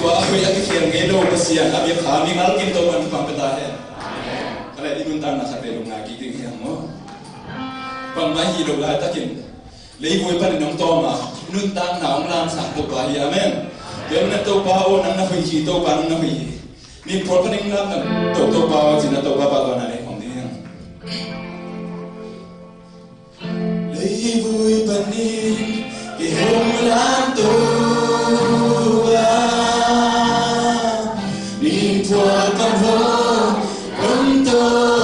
tua aku yang kian ngelo kesian abi kami ngal kim to man pang betahe kala inun tan na khate lu ngaki king yang mo pang mahi lo la takin lei boy pan nong to ma nun tan na ong lam sa to pa hi amen dem na to pa o nang na hui chi to pa nang na hui ni por pa ning lam to pa o chin na to pa to na le hong ni lei boy pan ni ke hong lam to Por favor, pronto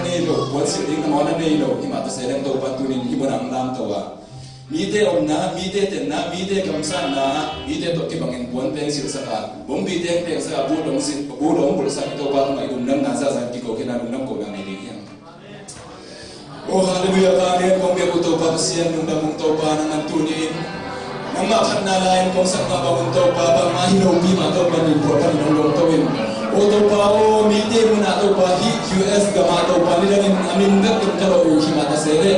nei lo buat sitting na mona nei lo hima ta seleng to patunin himonang lam tawa mite omna mite tenna mite kamsa na mite to ki bangin buan peng sil saka bom bite peng saka bu dong bul sa to pa ngai dum nam na sa sa ki ko kina dum nam ko na nei ding yang oh haleluya ka ne kong be to pa sian nung damung to pa nang tunin nang makan na lain kong sa ba bang to pa ba mahino bi ma to pa ni po pa nang long to win o to pa o mite mo na to pa hi US ga ma to pa ni lang amin dak to ro u hi ma ta sele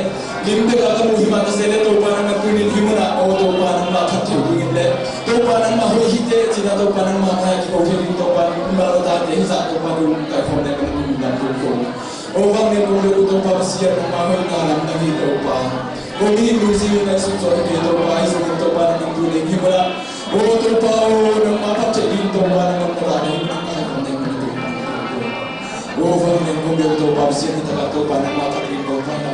limbe ka ka mu hi ma ta sele to pa nang tunin hi mo na o to pa nang ma khat thi ding le to pa nang ma ho hi te china to pa nang ma ha ki ko thi to pa ni ma ro ta te hi sa to pa dum ka khom ne ka ni dam to ko o bang ne ko le to pa sian nang ma ho na lam na hi to pa o mi mu si na su to ke to pa hi to pa nang tunin hi mo na o to pa o nang ma khat thi ding to pa nang ta ni o bang ne ko le to pa sian ni ta to pa nang ma khat ding to pa na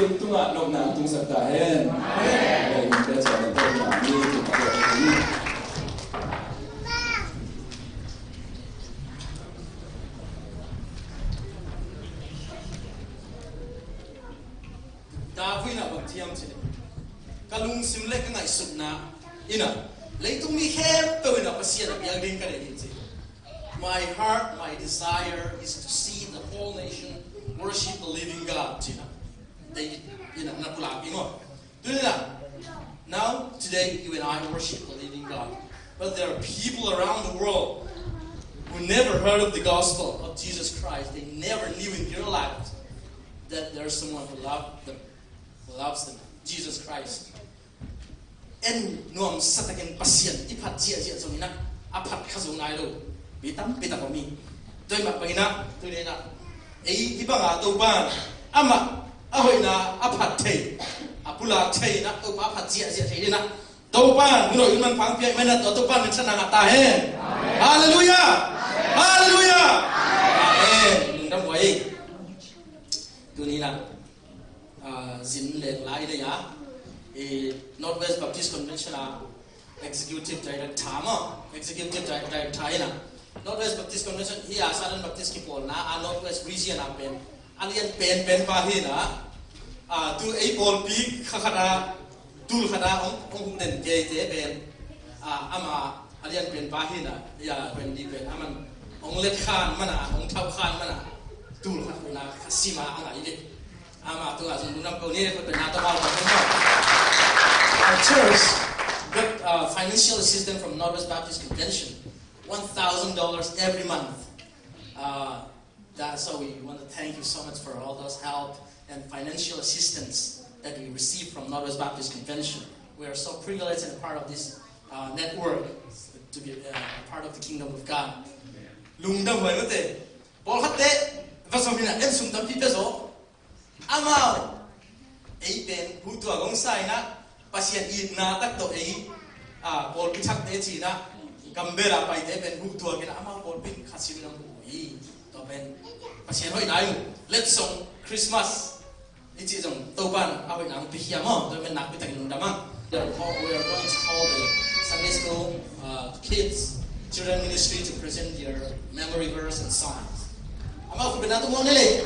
Kim tung ạ nộp nàng tung sập ta hen. Đây mình sẽ trở thành tên là đi từ các đội tuyển. Davi na bang thiam chile. Kalung sim le ka ngai sup na ina. Leitung mi khem to ina pasian biang ding ka le din chi. My heart, my desire is to see the whole nation worship the living God. China. They na pula ingo. Now today you and I worship the living God. But there are people around the world who never heard of the gospel of Jesus Christ. They never knew in their lives that there's someone who loves them, Jesus Christ. En nuam sataken pasien ipat jia zongina apat khazong nai lo bitam komi doi ma pagina tuina ei ibanga to ban ama ahoina apat thei apula thei na to pa phat jia thei na to ban no man phang pi mena to ban chana na ta he hallelujah hallelujah amen ndam wai tunina zin le lai de ya Northwest Baptist Convention executive director na Northwest Baptist Convention hi Southern Baptist ki pol na Northwest region pen alien pen pa hi na tu ei pol pi khakha tul khada ong den ke te pen ama alien pen pa hi na ya pen di pen aman ong let khan mana ong thau khan mana tul khana sima anga ide ama tu azun dunam ko ni ko na to mal ko. Our church got financial assistance from Northwest Baptist Convention, $1,000 every month. So we want to thank you so much for all those help and financial assistance that we received from Northwest Baptist Convention. We are so privileged and part of this network to be a part of the kingdom of God. Lungdam hoy mate, bol khatte, vasomina em sumdam pipezo, amao, eipen hutu agong sai na. Pasien i na tak to ei pol pichak te chi na gambera pai te ben hu tu ke ama pol pin khasim nam i to ben pasien hoi nai let's song Christmas ichi jong to ban a hoi nang pi hiamo to ben nak pi tak lung damang we are going to call the Sunday school kids children ministry to present their memory verse and songs ama ku benato mo nele.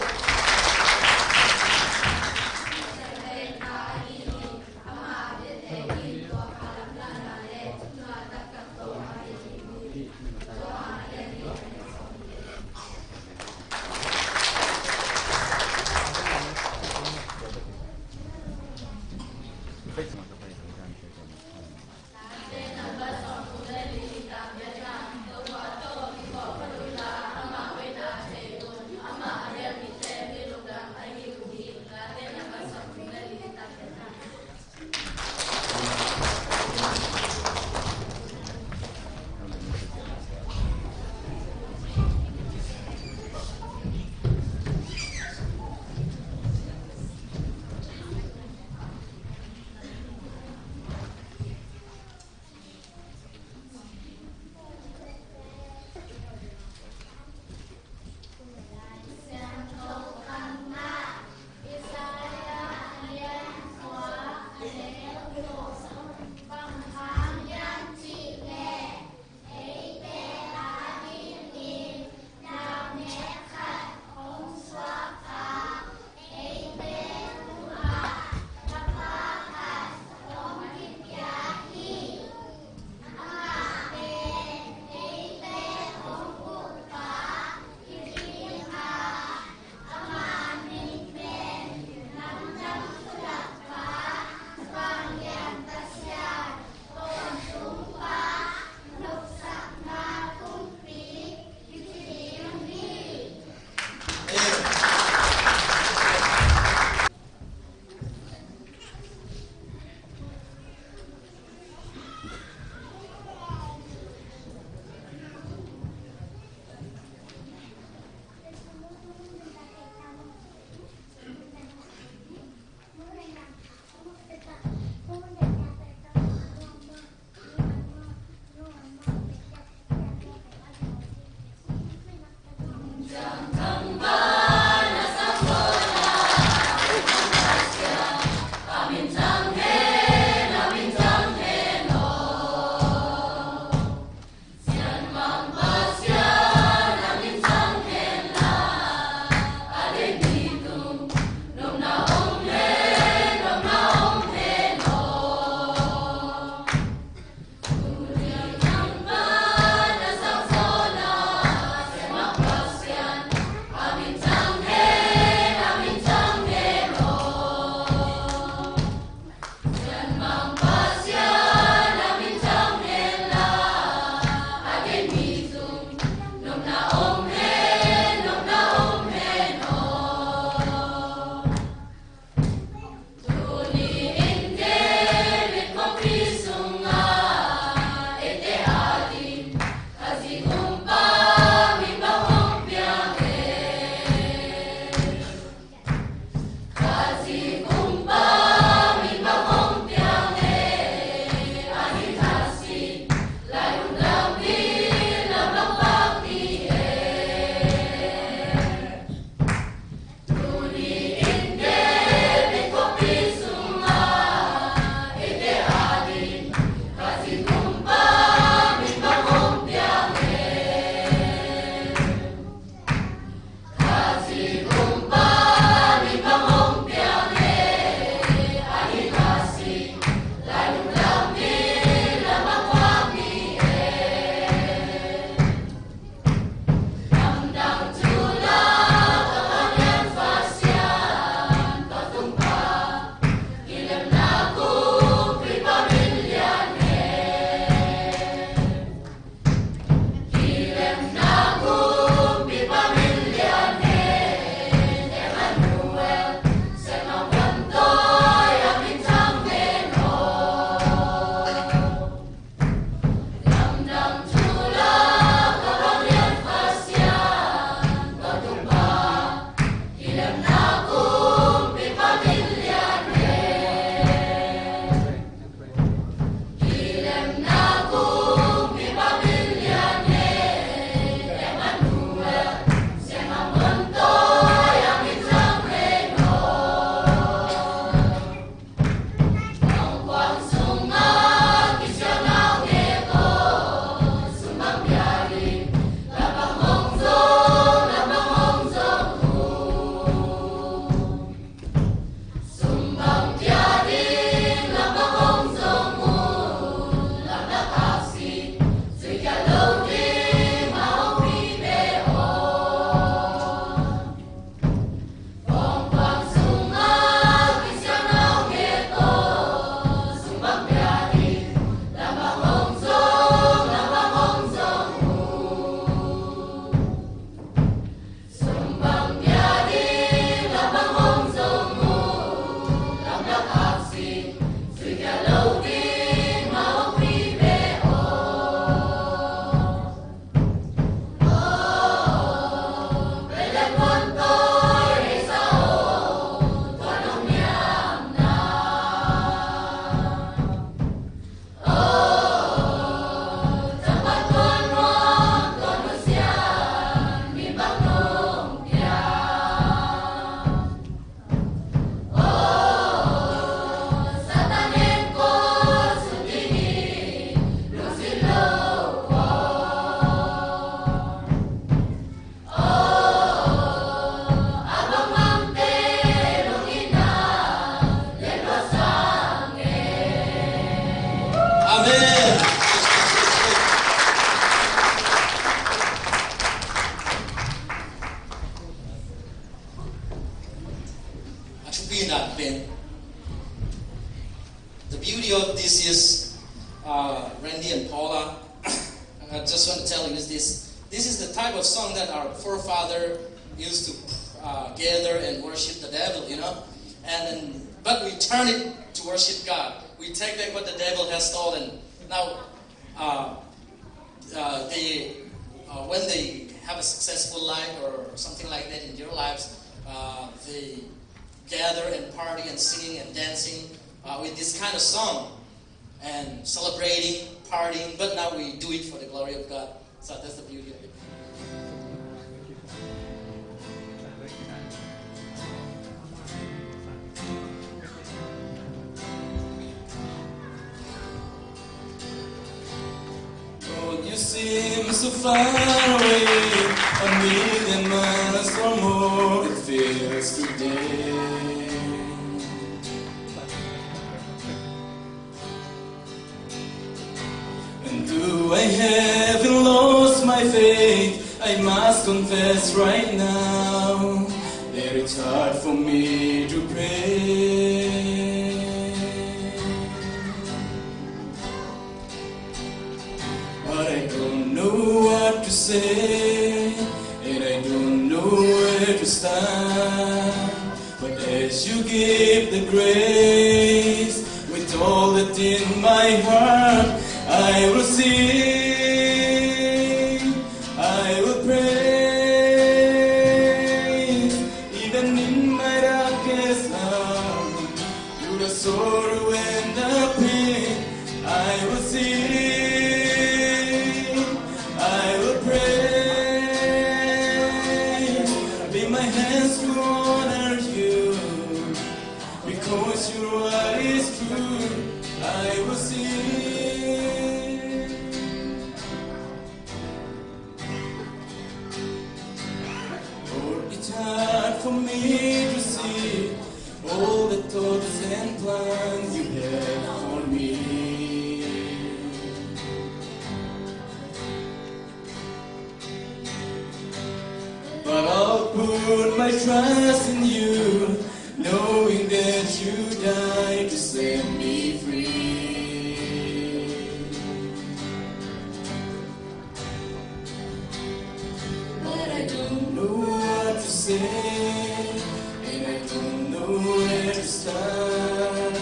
The beauty of this is, Randy and Paula, I just want to tell you is this. This is the type of song that our forefather used to gather and worship the devil, you know. But we turn it to worship God. We take back what the devil has stolen. Now, when they have a successful life or something like that in their lives, they gather and party and singing and dancing with this kind of song and celebrating, partying. But now we do it for the glory of God. So that's the beauty of it. You seem so far away, a million miles or more it feels today. And though I haven't lost my faith, I must confess right now that it's hard for me to pray. But I don't know what to say, and I don't know where to start. But as you give the grace, with all that's in my heart, I will sing, I will praise, even in my darkest hour, through the sorrow and the pain, I will sing. Because your word is true, I will sing. Lord, it's hard for me to see all the thoughts and plans you have for me. But I'll put my trust in you, knowing that you died to set me free. But I don't know what to say, and I don't know where to start.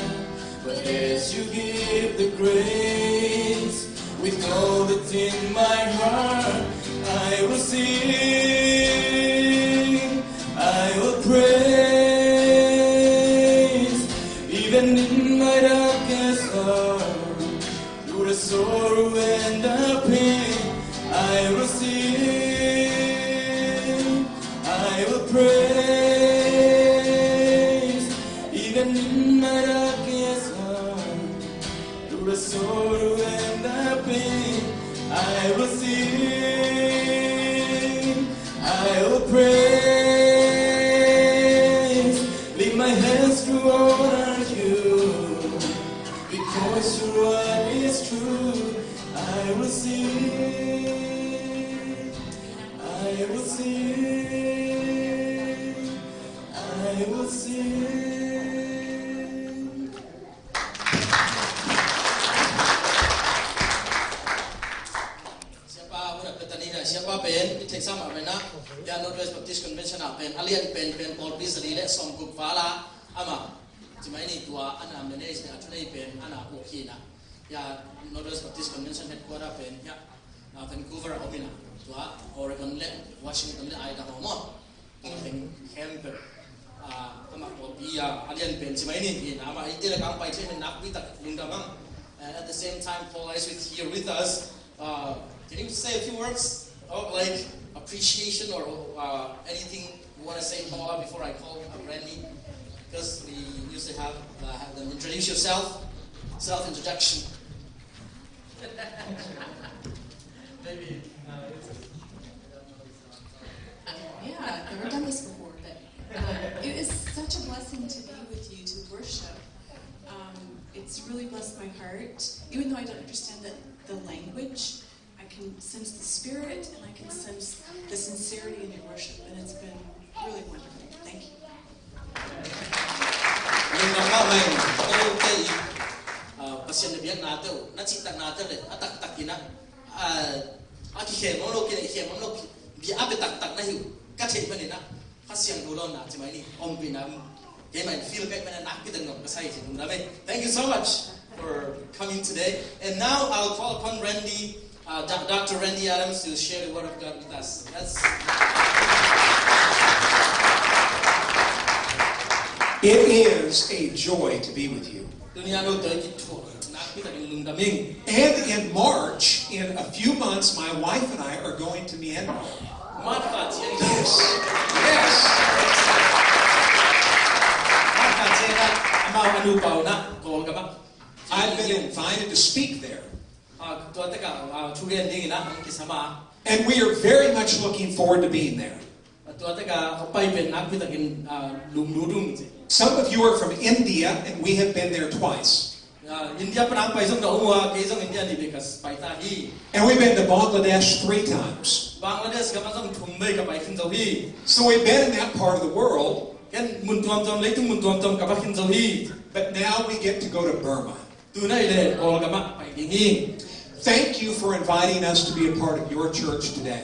But as you give the grace, with all that's in my heart, I will sing, I will pray. Even in my darkest hour, through the sorrow and the pain, I will sing, I will praise. Even in my darkest hour, through the sorrow and the pain, I will sing, I will praise. Lift my hands to honor you, because your word is true. I will sing, I will sing, I will sing. Siapa pen take sama pena ya Northwest Baptist Convention pen alian pen Paul Beasley le som guk pala ama cuma ini tua ana manage na tunai pen ana okina ya Northwest Baptist Convention headquarter pen ya Vancouver Omina tua Oregon le Washington le Idaho mo pen Hamper ama Paul Bia alian pen cuma ini ama itu le kang pai chen nak bitak lundamang and at the same time Paul is here with us. Can you say a few words of like appreciation or anything you want to say, Paula, before I call Randy? Because we usually have them introduce yourself, self-introduction. Maybe. Yeah, I've never done this before, but it is such a blessing to be with you, to worship. It's really blessed my heart, even though I don't understand the language. I can sense the spirit, and I can sense the sincerity in your worship, and it's been really wonderful. Thank you. pasien de biang na teu na chi tak na teu le atak takina aki khe mong lo ki khe mong lo bi ape tak tak na hiu ka thei mani na ka siang du lon na chi mai ni om pi na ke mai feel kai mana nak pi tang ngam ka sai chi dum da me. Thank you so much for coming today. And now I'll call upon Randy, Dr. Randy Adams, to share the word of God with us. It is a joy to be with you. And in March, in a few months, my wife and I are going to Myanmar. Yes. I've been invited to speak there. And we are very much looking forward to being there. Some of you are from India, and we have been there twice. And we've been to Bangladesh 3 times. So we've been in that part of the world. But now we get to go to Burma. Thank you for inviting us to be a part of your church today.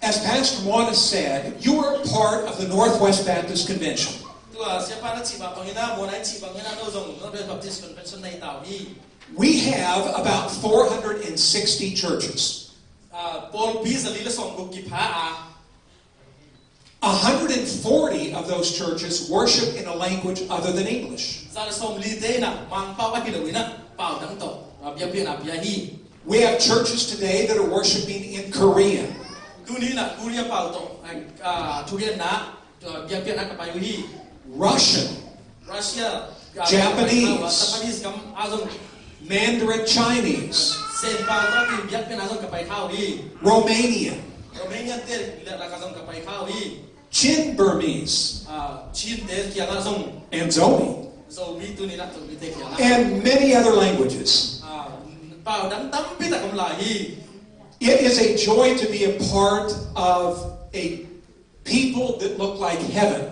As Pastor Juana said, you are part of the Northwest Baptist Convention. We have about 460 churches. 140 of those churches worship in a language other than English. We have churches today that are worshiping in Korean, Russian, Japanese, Mandarin Chinese, Romanian, Chin Burmese, and Zomi, and many other languages. It is a joy to be a part of a people that look like heaven.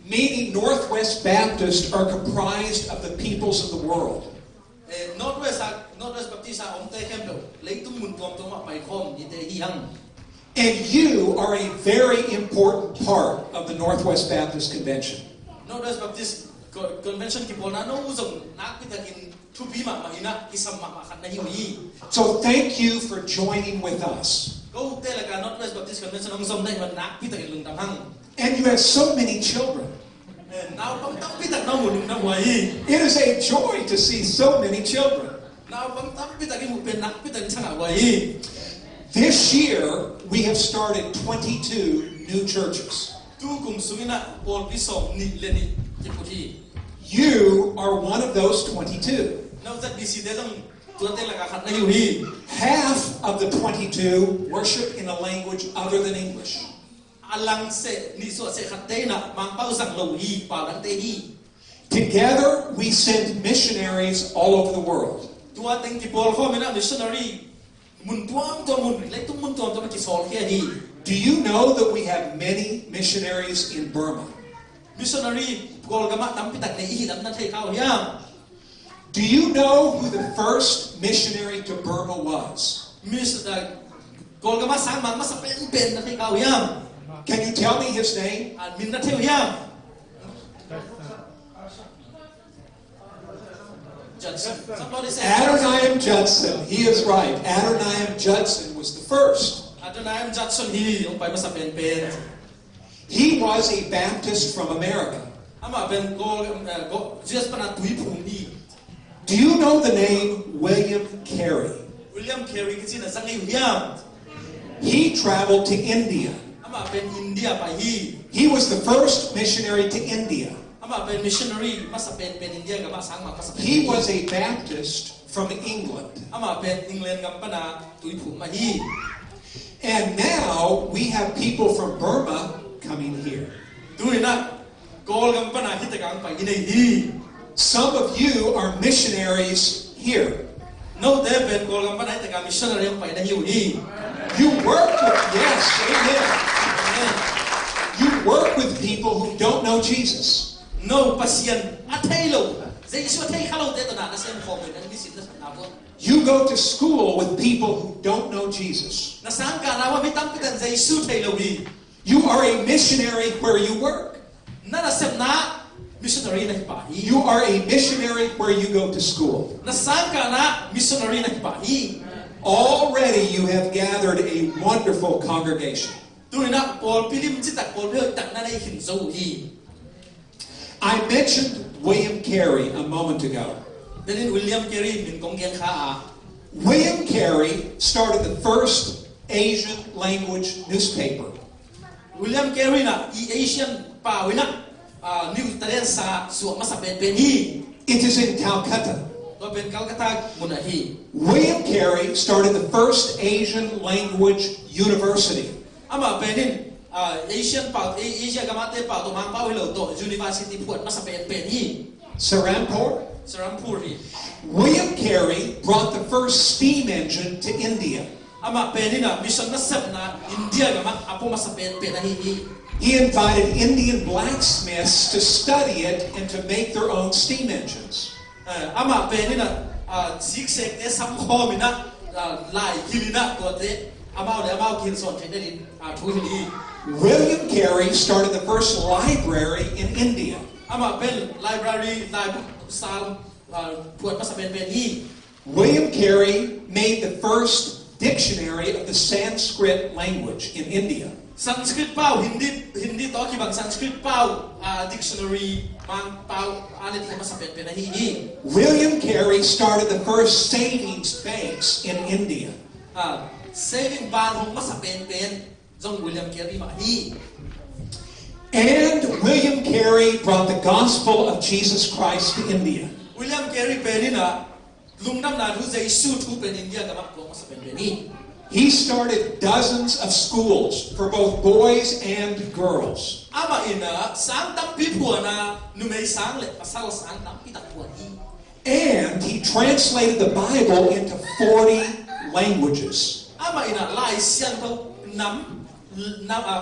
Meaning Northwest Baptists are comprised of the peoples of the world. And you are a very important part of the Northwest Baptist Convention. So thank you for joining with us. And you have so many children. It is a joy to see so many children. This year, we have started 22 new churches. You are one of those 22. Half of the 22 worship in a language other than English. Together, we send missionaries all over the world. Do you know that we have many missionaries in Burma? Do you know who the first missionary to Burma was? Can you tell me his name? Adoniram Judson. He is right. Adoniram Judson was the first. He was a Baptist from America. Do you know the name William Carey? He traveled to India. He was the first missionary to India. He was a Baptist from England. And now we have people from Burma coming here. Some of you are missionaries here. You work with, yes, amen. You work with people who don't know Jesus. No pasien atelo. Jesu atay khalo te na sem khom na ni sin na bo. You go to school with people who don't know Jesus. Na sang ka na wa bitam pitan Jesu thailo bi. You are a missionary where you work. Na sem na missionary na pa. You are a missionary where you go to school. Na sang ka na missionary na pa. Already you have gathered a wonderful congregation. Tunina Paul pilim chitak Paul be tak na nei hin zo hi. I mentioned William Carey a moment ago. Then William Carey min kong gen kha. William Carey started the first Asian language newspaper. William Carey na Asian pa wina new talen sa su masa ben hi. It is in Calcutta. To ben Calcutta muna hi. William Carey started the first Asian language university. Ama benin Asian pa Asia gamate pa to mang pa hilo to university puat masa ben hi. Serampore. Serampore hi. William Carey brought the first steam engine to India. Ama benin na mission na sep na India gama apo masa ben hi. He invited Indian blacksmiths to study it and to make their own steam engines. Ama benin na siksek te sam kho mina lai hilina to te amao kin son thenin thu hi. William Carey started the first library in India. Ama ben library library sal puat masa ben hi. William Carey made the first dictionary of the Sanskrit language in India. Sanskrit pau Hindi to ki bang Sanskrit pau dictionary mang pau alit ki masa ben hi. William Carey started the first savings banks in India. Saving ban hong masa ben John William Carey ma hi. And William Carey brought the gospel of Jesus Christ to India. William Carey penina lungnam na ru Jesu thu pen India ga mak masa ben hi. He started dozens of schools for both boys and girls. Ama ina sang tam pi puana numei sang le pasal sang tam pi tak puan hi. And he translated the Bible into 40 languages. Ama ina lai sian to nam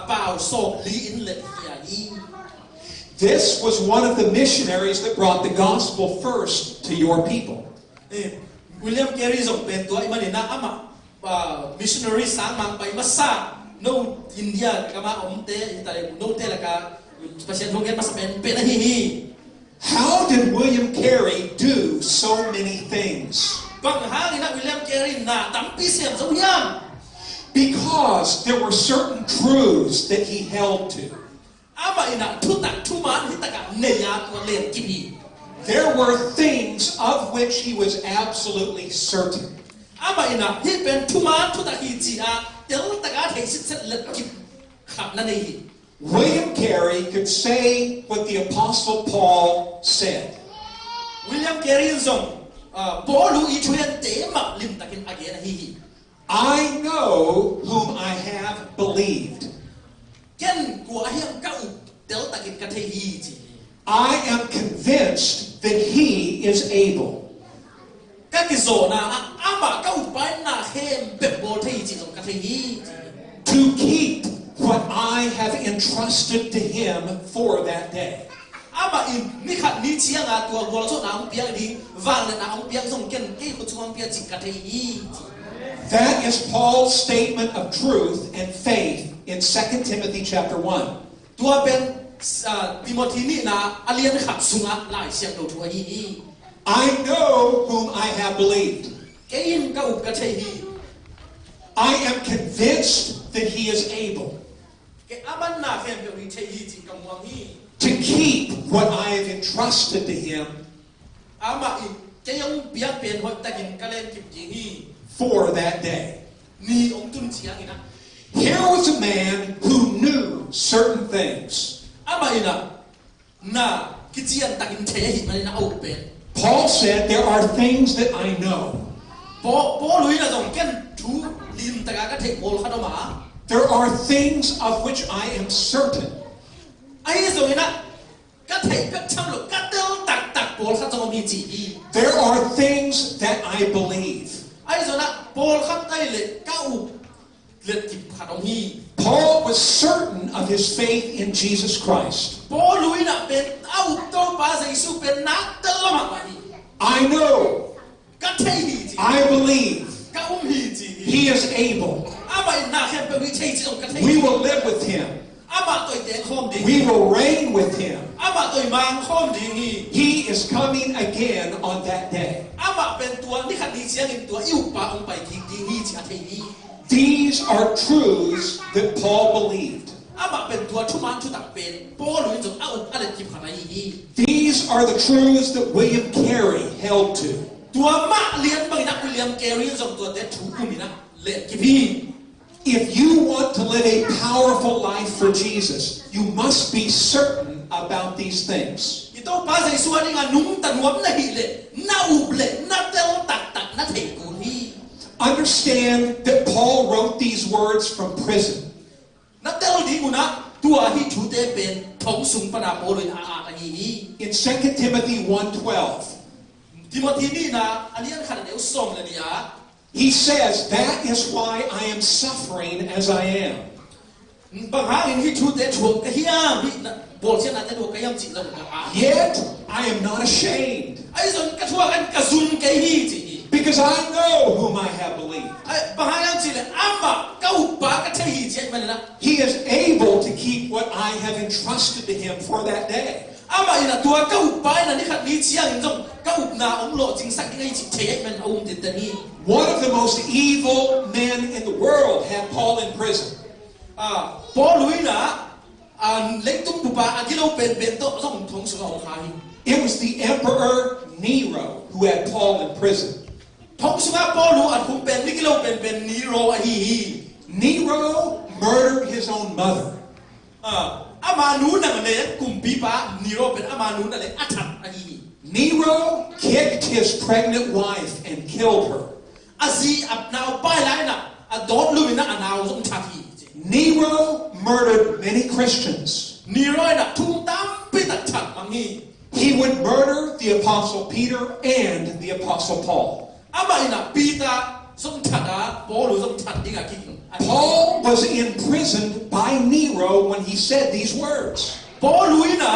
pao so li in le ya hi. This was one of the missionaries that brought the gospel first to your people. William Carey zong pen to imanina ama missionary sang mang pai masa no India kama omte itare no te laka pasien hogen masa pen hi. How did William Carey do so many things? Bang hang ina William Carey na tampi siam zo yam. Because there were certain truths that he held to. Ama ina tutak tuman hitaka neya ko len kibi. There were things of which he was absolutely certain. Ama ina hipen tuman tutak hiji tel taka theisit set let kip khap na nei. William Carey could say what the Apostle Paul said. William Carey zong Paulu ituen te mak lim takin again hi. I know whom I have believed. Ken ko ahiam ka tel takin ka thei hi ji. I am convinced that he is able. Ka ki zo na ama ka upai na hem be bo thei ji zong ka thei hi. To keep what I have entrusted to him for that day. Ama in mi khat ni chiang a tua gol so na ang piang ding wang le na ang piang zong ken ke ko chuang pia ji ka thei hi. That is Paul's statement of truth and faith in 2 Timothy chapter 1. Tua ben Timothy ni na alien khat sunga lai siang do thua hi. I know whom I have believed. Ke in ka up ka thei hi. I am convinced that he is able Ke aman na hem pe wi thei hi ji kam wang hi. to keep what I have entrusted to him Ama in ke yong piang pen hot takin kalen kip ji hi. for that day. Ni ong tun chiang ina. Here was a man who knew certain things. Ama ina na kijian takin thei hi man na au pen. Paul said, there are things that I know. Po lui na zong ken thu lim taka ka thei bol kha do ma. There are things of which I am certain. Ai zong ina ka thei ka cham lo ka tel tak tak bol kha zong mi ji hi. There are things that I believe. Ai zong na bol kha tai le ka u let keep cut on he Paul was certain of his faith in Jesus Christ. Paul lui na ben au to ba sai su ben na ta la ma ba ni I know, ka thai hi ji I believe ka hi ji he is able. ama na khem pe wi thai ji ka thai We will live with him. ama toi te khom ding We will reign with him. ama toi mang khom ding ni He is coming again on that day. ama ben tua ni khat ni chiang in tua yu pa ong pai ki ki hi chi a thai ni These are truths that Paul believed. ama ben tua thu man thu tak ben Paul lui jong au ala keep khana hi These are the truths that William Carey held to. tua ma lian bang na William Carey jong tua te thu ku mi na le ki hi If you want to live a powerful life for Jesus, you must be certain about these things. ito pa sai su ani nga nung tan wam na hi le na u ble na tel tak tak na thei ku hi Understand that Paul wrote these words from prison. na tel di ku na tua hi thu te ben thong sung pa na po lui a a hi In 2 Timothy 1:12, Timothy ni na alian khan deu som le ni a he says, "That is why I am suffering as I am." bang ha in hi thu te thu ka hiam hi na bol chen na te do ka yam chi la ka a Yet I am not ashamed, ai zon ka thua kan ka zum ke hi chi because I know whom I have believed. ai bang ha yam chi le amma ka u pa ka thei hi chi man na He is able to keep what I have entrusted to him for that day. ama ina tua ka u pa na ni khat ni chiang in jong ka u na ong lo jing sak ngai chi thei man aum tin ta ni One of the most evil men in the world had Paul in prison. Paul lui na lấy tung tu ba akilo ben ben to song thong su ho khai It was the Emperor Nero who had Paul in prison. thong su ga Paul lu at kum ben ni kilo ben ben ni ro a hi Nero murdered his own mother. ama nu na le kum bi ba ni ro ben ama nu na le atham a hi Nero kicked his pregnant wife and killed her. azi ap now pai lai na a dot lu na anaw song tha hi Nero murdered many Christians. ni ro na thum tam pi tak thak mang hi He would murder the Apostle Peter and the Apostle Paul. ama ina Peter song tha da Paul lu song tha ding a ki Paul was imprisoned by Nero when he said these words. Paul lui na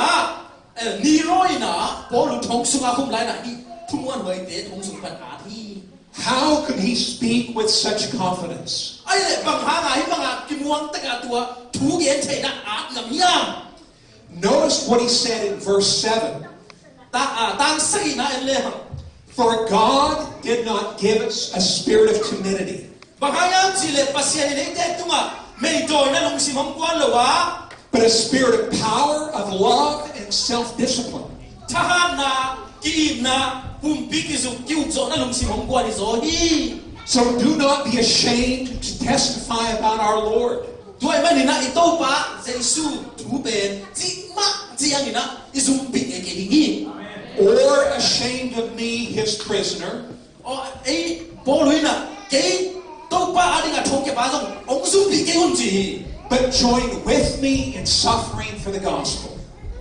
ni roi na Paul lu thong su ga khum lai na hi thum wan hoi te thong su pan a thi How could he speak with such confidence? ai le bang ha ga hi bang a ki muang ta ga tua thu gen thei na a ngam yam Notice what he said in verse 7. tang sai na en le ha For God did not give us a spirit of timidity, bang ha yam chi le pasien le te tunga mei doi na long si mong kwan lo wa but a spirit of power, of love, and self-discipline. tha ha na ki na pum pi ki zu ki u zo na long si mong kwan ni zo hi So do not be ashamed to testify about our Lord. tuai ma ni na i to pa jesu thu ben chi ma chi yang ni na i zum pi e ke hi Or ashamed of me, his prisoner. ai Paul lui na ke to pa ani nga thong ke ba jong ong zum pi ke hun chi But join with me in suffering for the gospel.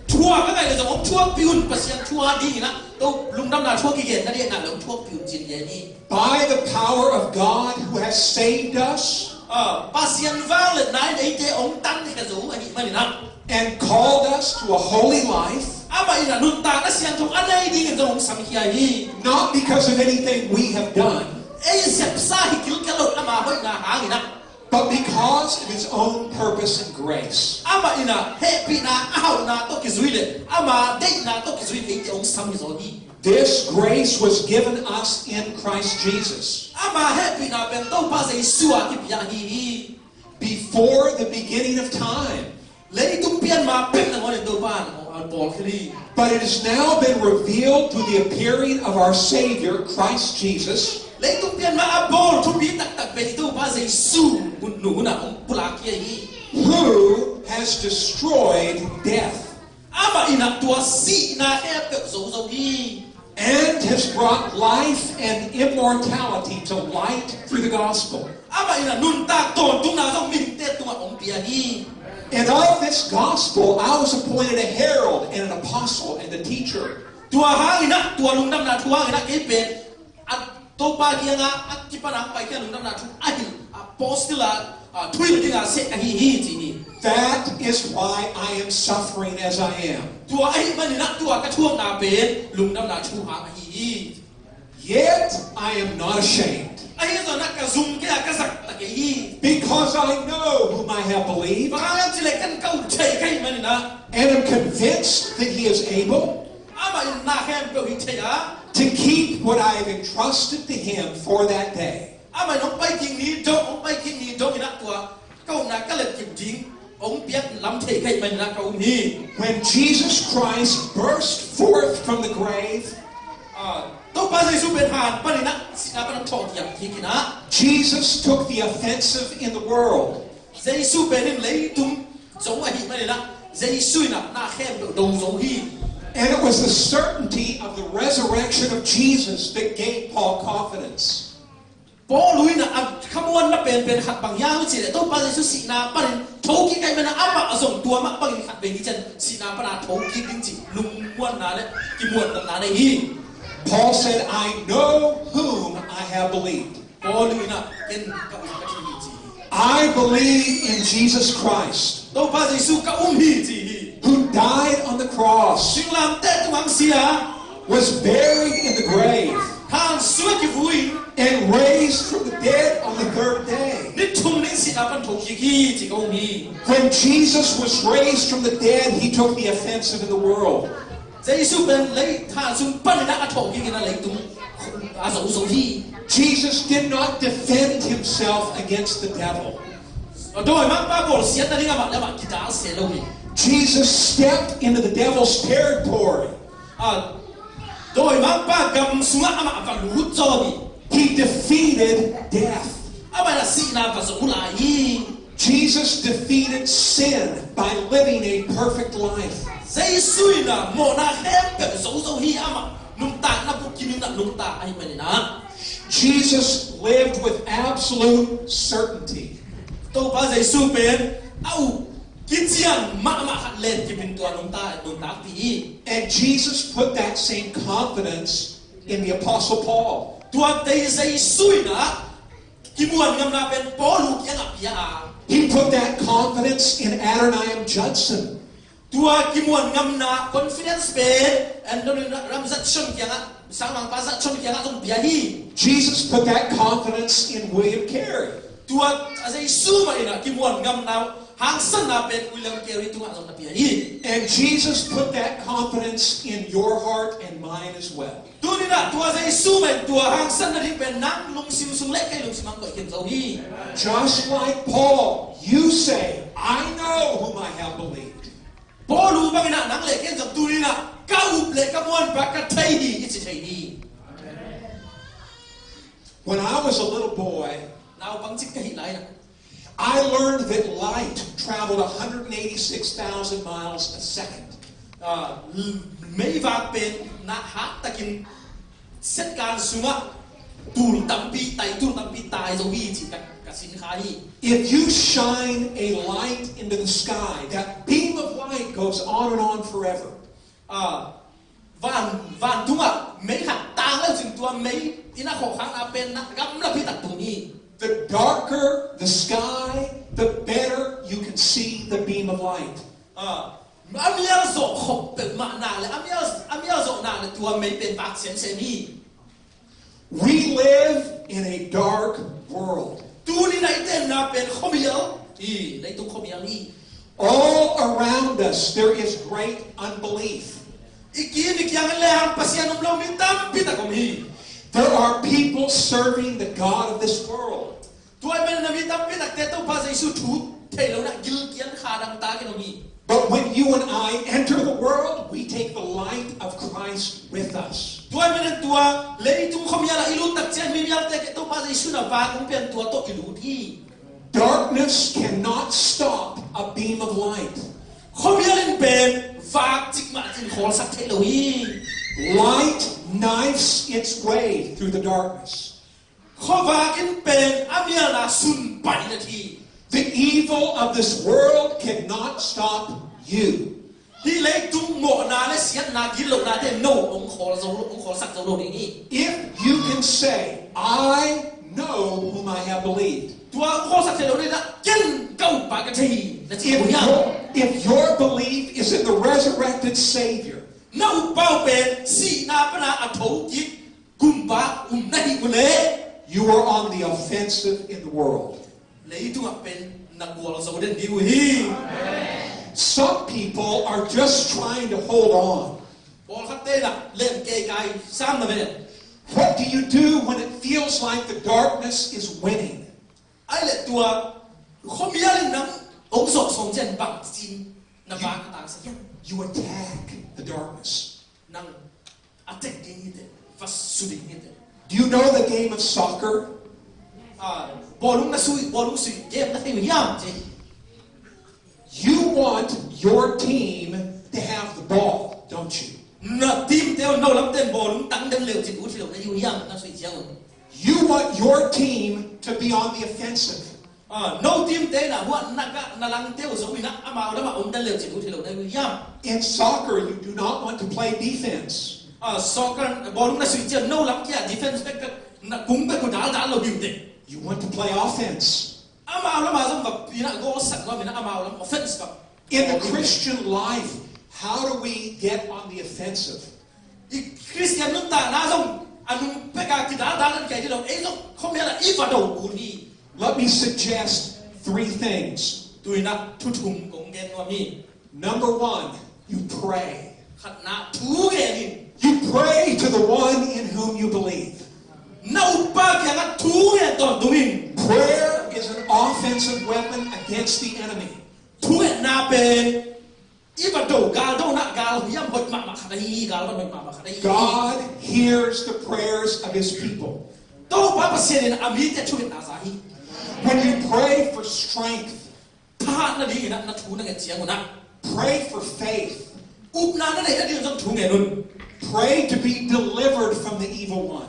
thua ka ngai le jong ong thua pi hun pasien thua di na to lung dam na thua ki gen na de na lo thua pi hun chin ye ni By the power of God who has saved us pasien vang le nai dei te ong tan ke zo ani ma ni na and called us to a holy life, ama ina nun ta na sian thong anai di ke jong sam hi ai not because of anything we have done, ai sep sa hi kil ka lo ama hoi na ha ni na but because of his own purpose and grace. ama ina happy na ahau na to ki zui le ama dei na to ki zui dei te ong sam hi zo ni This grace was given us in Christ Jesus ama happy na ben to pa sei suwa ki bia hi before the beginning of time. lấy tung pian ma pek na ngone do ban al bol khli But it has now been revealed through the appearing of our Savior, Christ Jesus, lấy tung pian ma a bol thu bi tak tak be do ba sei su mun nu na ong pula ki hi who has destroyed death ama ina tua si na he pe zo zo hi and has brought life and immortality to light through the gospel. ama ina nun ta ton tung na zo min te tung ong pia hi And of this gospel, I was appointed a herald and an apostle and a teacher. tua ha ina tua lung dam na tua ina ke pe at to pa ki nga at ki pa na pa ki lung dam na thu a hi apostila thui dinga se hi hi ti ni That is why I am suffering as I am. tua ai mani na tua ka thuang na pen lung nam na thu ha hi hi Yet I am not ashamed, ai zo na ka zum ke ka sak ta ke hi because I know whom I have believed, ba chi le kan kau chei kai mani na and am convinced that he is able ama in na hem ko hi chei a to keep what I have entrusted to him for that day. ama nong pai king ni do ong pai king ni do ina tua kau na ka le kim ding ong piak lam thei kai mani na kau ni When Jesus Christ burst forth from the grave, to pa sai su ben han pa ni na sina pa thok yang ki kina Jesus took the offensive in the world. sai su ben in lei tum zo a hi mani na sai su na na hem do dong zo hi And it was the certainty of the resurrection of Jesus that gave Paul confidence. Paul lui na khamuan na pen khat bang yang chi le to pa sai su sina pa ni thok ki kai mani ama azong tua ma bang khat ben ni chen sina pa na thok ki ding chi lung muan na le ki muan na ne hi Paul said, I know whom I have believed. Paul lui na ken ka ka chi chi I believe in Jesus Christ, to pa sai su ka hi chi hi who died on the cross, sing lam te tu ang sia was buried in the grave, han su ki vui and raised from the dead on the third day. ni thum ni sina pan thok ki chi ko hi When Jesus was raised from the dead, he took the offensive in the world. sai su ben lei tha sum pan na ka thok ki na lei tum a zo zo hi Jesus did not defend himself against the devil. doi ma pa bol sia ta ni ma la ma ki ta se lo hi Jesus stepped into the devil's territory. doi ma pa gam sunga ama ka lu zo hi He defeated death. ama na si na ka zo la hi Jesus defeated sin by living a perfect life. sai su na mo na hem pe zo zo hi ama nung ta na pu ki min na nung ta ai ma ni na Jesus lived with absolute certainty. to pa sai su pen au Kitian ma hat len ki bin tua nung ta pi And Jesus put that same confidence in the Apostle Paul. tua te sai sui na ki muan ngam na pen Paul ki nga pia He put that confidence in Adoniram Judson. tua ki muan ngam na confidence pen and no ram zat chon ki nga sang mang pa zat chon ki nga tong pia hi Jesus put that confidence in William Carey. tua sai su ma ina ki muan ngam na hang san na pen William Carey tu nga na pia hi And Jesus put that confidence in your heart and mine as well. tu ni na tua sai su ma tua hang san na ri pen nang lung sim sung le kai lung sim ang ko ken zo hi Just like Paul, you say, I know whom I have believed. Paul bang na nang le ken zo tu ni na ka u le ka muan ba ka thai hi ichi thai hi When I was a little boy, nào bang chik ka hi lai na I learned that light traveled 186,000 miles a second. mấy va pen na hat takin set kan sunga tur tampi tai zo hi chi ka sin kha hi If you shine a light into the sky, that beam of light goes on and on forever. van tunga mấy hạt tang la jing tua mấy ina kho khang a pen na gam la pi tak tu ni The darker the sky, the better you can see the beam of light. amia zo khop pe ma na le amia zo na le tua mấy pen bak sen sen hi We live in a dark world. tu ni nai ten na pen khomial i nai tu khomial hi All around us, there is great unbelief. ikini kyang le ang pasian um lo mi tam pi ta kom hi There are people serving the God of this world. tuai men na mi tam pi tak te to pa sai su thu thei lo na gil kian kha dang ta ke no mi But when you and I enter the world, we take the light of Christ with us. tuai men tua le tum khom ya la ilu tak chen mi ya te ke to pa sai su na va kum pen tua to ilu thi Darkness cannot stop a beam of light. khom ya len pen va tik ma tin khol sak thei lo hi Light knifes its way through the darkness. kho va kin pen amia na sun pai na thi The evil of this world cannot stop you. hi le tum mo na le siat na gil lo na te no ong khol sak zo lo ni If you can say, I know whom I have believed, tua kho sa thelo ni na ken kau pa ka thei na chi bu ya If your belief is in the resurrected Savior, na u pau pe si na pa na a thou ki kum ba na hi ku le you are on the offensive in the world. le tu a pen na ko so den di hi Some people are just trying to hold on. bol khat te na len ke kai sam na ve What do you do when it feels like the darkness is winning? ai le tua kho mi ya na ông so song chen bang jin na ba ka ta sa yan You attack the darkness. nang attack ni de fas su ni de Do you know the game of soccer? bolung na sui game na thing yam ji You want your team to have the ball, don't you? na team teo no lam ten bolung tang den leu ji u thilo na yu yam na sui jiang You want your team to be on the offensive. no team te na wa na ka na lang teo so ina ama da ma on den leu ji u thilo na yu yam In soccer, you do not want to play defense. soccer bolung na sui jiang no lam kia defense back na kung ba ko dal dal lo bi de You want to play offense. ama lam ma zam ba ina go sak wa ina ama lam offense ba In the Christian life, how do we get on the offensive? I Christian nun ta na zong anung peka ki dal dal kai di lo e zong không biết là ít vào đầu của đi Let me suggest 3 things. tôi na thu thùng cũng gen wa mi Number 1, you pray. khát na thu gen đi You pray to the one in whom you believe. nấu ba cái na thu gen toàn tụi mình Prayer is an offensive weapon against the enemy. thu gen na pe ít vào đầu gal đâu na gal hiam hot ma khát đi gal ma khát đi God hears the prayers of his people. đâu ba ba sen na ami te thu gen na sa hi When you pray for strength, tha na đi na thu na gen chiang na pray for faith. up na na để đi trong thu gen nun Pray to be delivered from the evil one.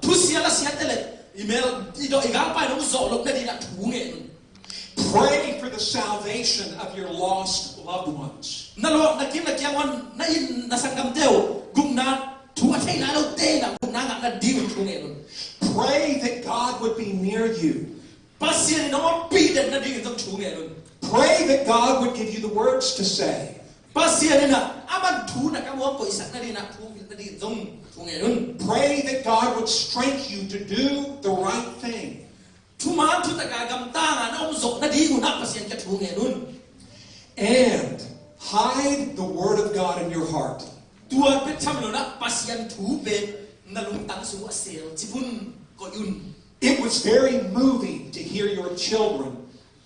thu sia la sia te le email đi do igal pa no zo lo na đi na thu gen nun Pray for the salvation of your lost loved ones. na lo na kim na kiang wan na in na sangam teo gum na thu a thai na lo te na gum na nga na diu thu nge nun Pray that God would be near you. pasien no pi den na diu trong thu nge nun Pray that God would give you the words to say. pasien na aman thu na ka mo ko isak na di na thu na di trong thu nge nun Pray that God would strengthen you to do the right thing. thu ma thu ta ka gam ta na na zo na di gu na pasien ka thu nge nun And hide the word of God in your heart. tua pe cham lo na pasien thu pe na lung tang su a sel chipun ko yun It was very moving to hear your children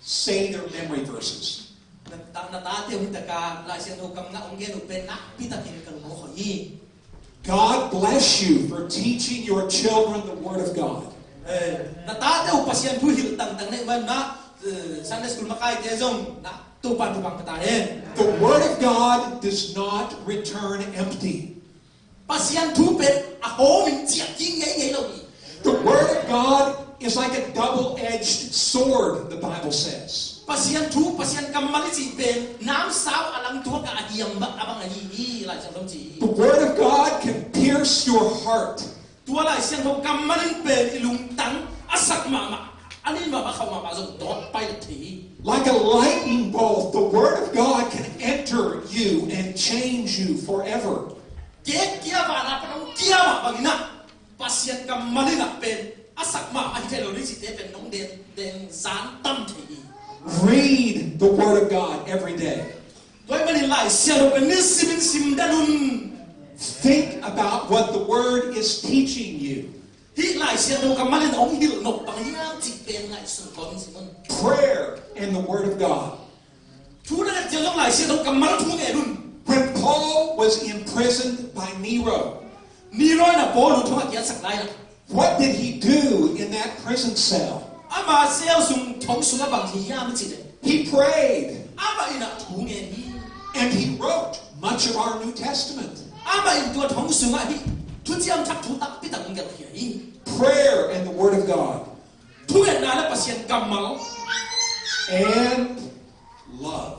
say their memory verses. na ta te hu ta ka la sien no kam na ong ge no pe na pi ta kin kan mo ho yi God bless you for teaching your children the word of God. na ta te pasien thu hil tang tang nei man na Sunday school makai te zong na tu pan tu bang ta hen The word of God does not return empty. pasien thu pe a ho min chia king ngai ngai lo ni The word of God is like a double-edged sword, the Bible says. pasien thu pasien kam mali chi pe nam sao alang tu ka hiam ba abang ai hi la chang dom chi The word of God can pierce your heart. tu la sien ho kam mali pe ilung tang asak ma ma ani ma ba khaw ma ba zong dot pai la thi Like a lightning bolt, the word of God can enter you and change you forever. ke kia ba na pa nong kia ma ba na pasien kam mali na pe asak ma ai te lo ni chi te pe nong den zan tam thi Read the word of God every day. Tôi mới lại xem được cái nét sim đan un. Think about what the word is teaching you. Hít lại xem được cái mắt lên ông hiểu nộp bằng những chỉ bên lại sự con Simon. Prayer and the word of God. Chú đã chơi lúc lại xem được cái mắt chú nghe luôn. When Paul was imprisoned by Nero, Nero là bố luôn thôi kia sặc lại là. what did he do in that prison cell? Ama xem dùng thống số bằng gì ya mới chỉ đấy. He prayed Ama in là chú nghe đi. and he wrote much of our New Testament. Ama in tua thống số ngay. Chú chỉ am chắc chú tắc biết tặng cái gì. Prayer and the word of God. Chú nghe nào là pasien cầm máu. And love.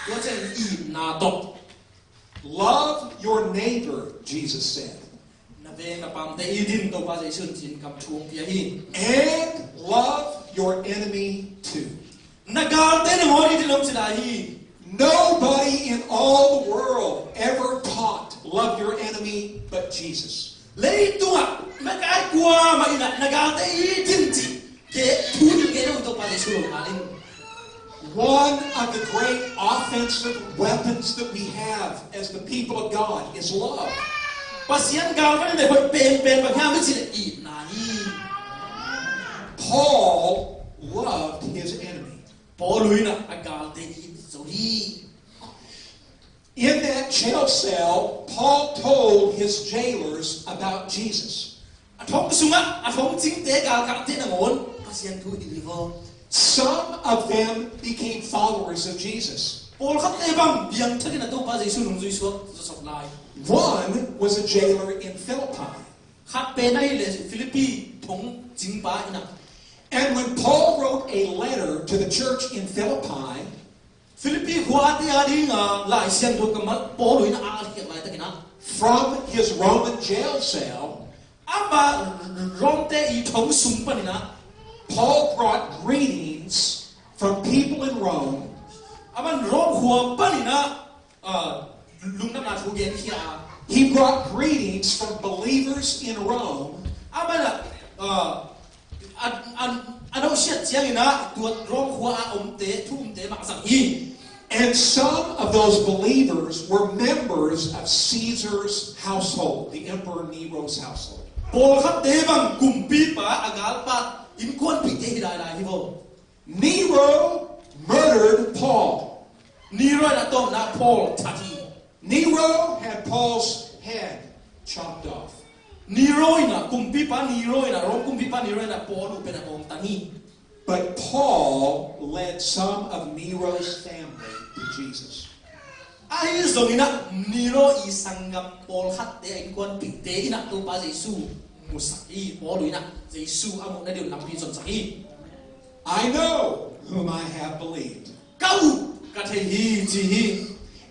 Tôi sẽ im na đọc. Love your neighbor, Jesus said. Na về na pam te idin to pa dei sun chin kam chuông kia hi. And love your enemy too. Nagal te na ngori di nom silahi. Nobody in all the world ever taught love your enemy but Jesus. Lei tua makai kwa ma ina nagal te I tinti ke tu ni ke no to pa de sulo malin. One of the great offensive weapons that we have as the people of God is love. Pasian gal kan de hoi pen ba kham si I na ni. Paul loved his enemy. Paul luina agal te I so hi. In that jail cell, Paul told his jailers about Jesus. Athong sunga athong ching te gal ka te na ngon pasian tu di livo. Some of them became followers of Jesus. Paul khat te bang biang thakin na to pa Jesu nung Jesu so lai. One was a jailer in Philippi. Khat pe nai le Philippi thong jing ba ina. And when Paul wrote a letter to the church in Philippi, Philippi hua ti adi nga lai sian to kamat Paul luina a ki lai takina. from his Roman jail cell, Amba rom te I thong sum pa nina. Paul brought greetings from people in Rome Aman rom hua pa nina lung na thu gen kia. He brought greetings from believers in Rome Aba ano siya chiang ina tuat rom hua te thum te ma sang hi. and some of those believers were members of Caesar's household, the Emperor Nero's household. Paul khat te bang kumpi pa agal pa in kon pi te dai dai hi bo. Nero murdered Paul. Nero na to na Paul thati. Nero had Paul's head chopped off. Nero ina kumpi pa Nero ina rom kumpi pa Nero ina Paul pe na ong tani. But Paul led some of Nero's family to Jesus. Ai zong ina Nero I sangam Paul khat te in kon pi te ina to pa Jesu musai Paul ina Jesu amo na dio lampi son sahi. I know whom I have believed. Kau ka the hi chi hi.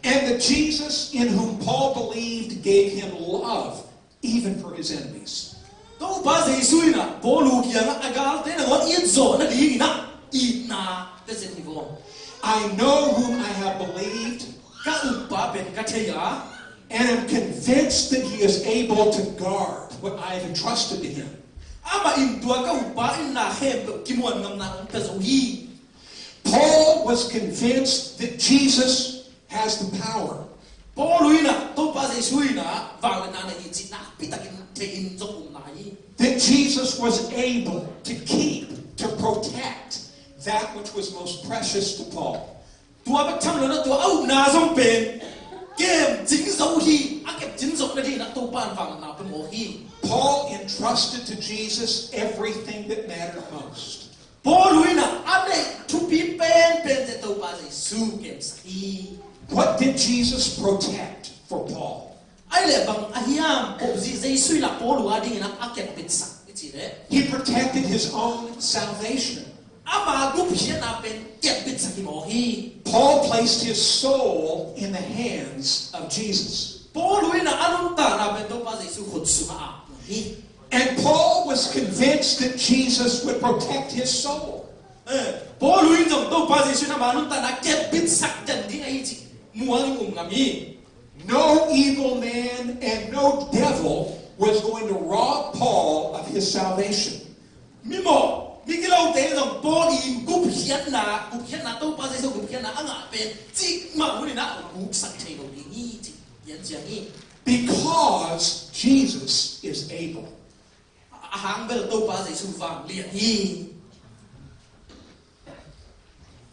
And the Jesus in whom Paul believed gave him love, even for his enemies. To pa Jesu ina Paul lu kia na agal te na ngon in zo na di ina ina te se ni bo. I know whom I have believed, Ka upa ben ka the ya. and am convinced that he is able to guard what I have entrusted to him. Ama in tua ka upa in na hem kimon ngam na ka zo hi. Paul was convinced that Jesus has the power. Paul luina to pa Jesu ina va na na hi chi na pitakin te in zo na hi. That Jesus was able to keep, to protect that which was most precious to Paul. Tua ba cham lo na tua au na zong pen. Kem jing zo hi a kem jing zo na di na to pan va na pe mo hi. Paul entrusted to Jesus everything that mattered most. Paul luina ane to pi pen te to pa Jesu kem sahi. What did Jesus protect for Paul? Ai le bang ahiam ko zi Jesu la Paul wa di na a kem pit sa chi le. He protected his own salvation. Ama gu pia na pen kem pit sa ki mo hi. Paul placed his soul in the hands of Jesus. Paul luina anong ta na pen to pa Jesu khut su ma hi. And Paul was convinced that Jesus would protect his soul. Paul luin jong to pa Jesu na manong ta na kem pit sak jan di ai chi. Muang ngami. No evil man and no devil was going to rob Paul of his salvation. Mimo, mikilaw te ng Paul in guphian na to pa Jesu guphian na anga pen chi ma huli na gu sak chai lo ni chi yan chiang ni. Because Jesus is able. Ahang bel to pa Jesu vang lian hi.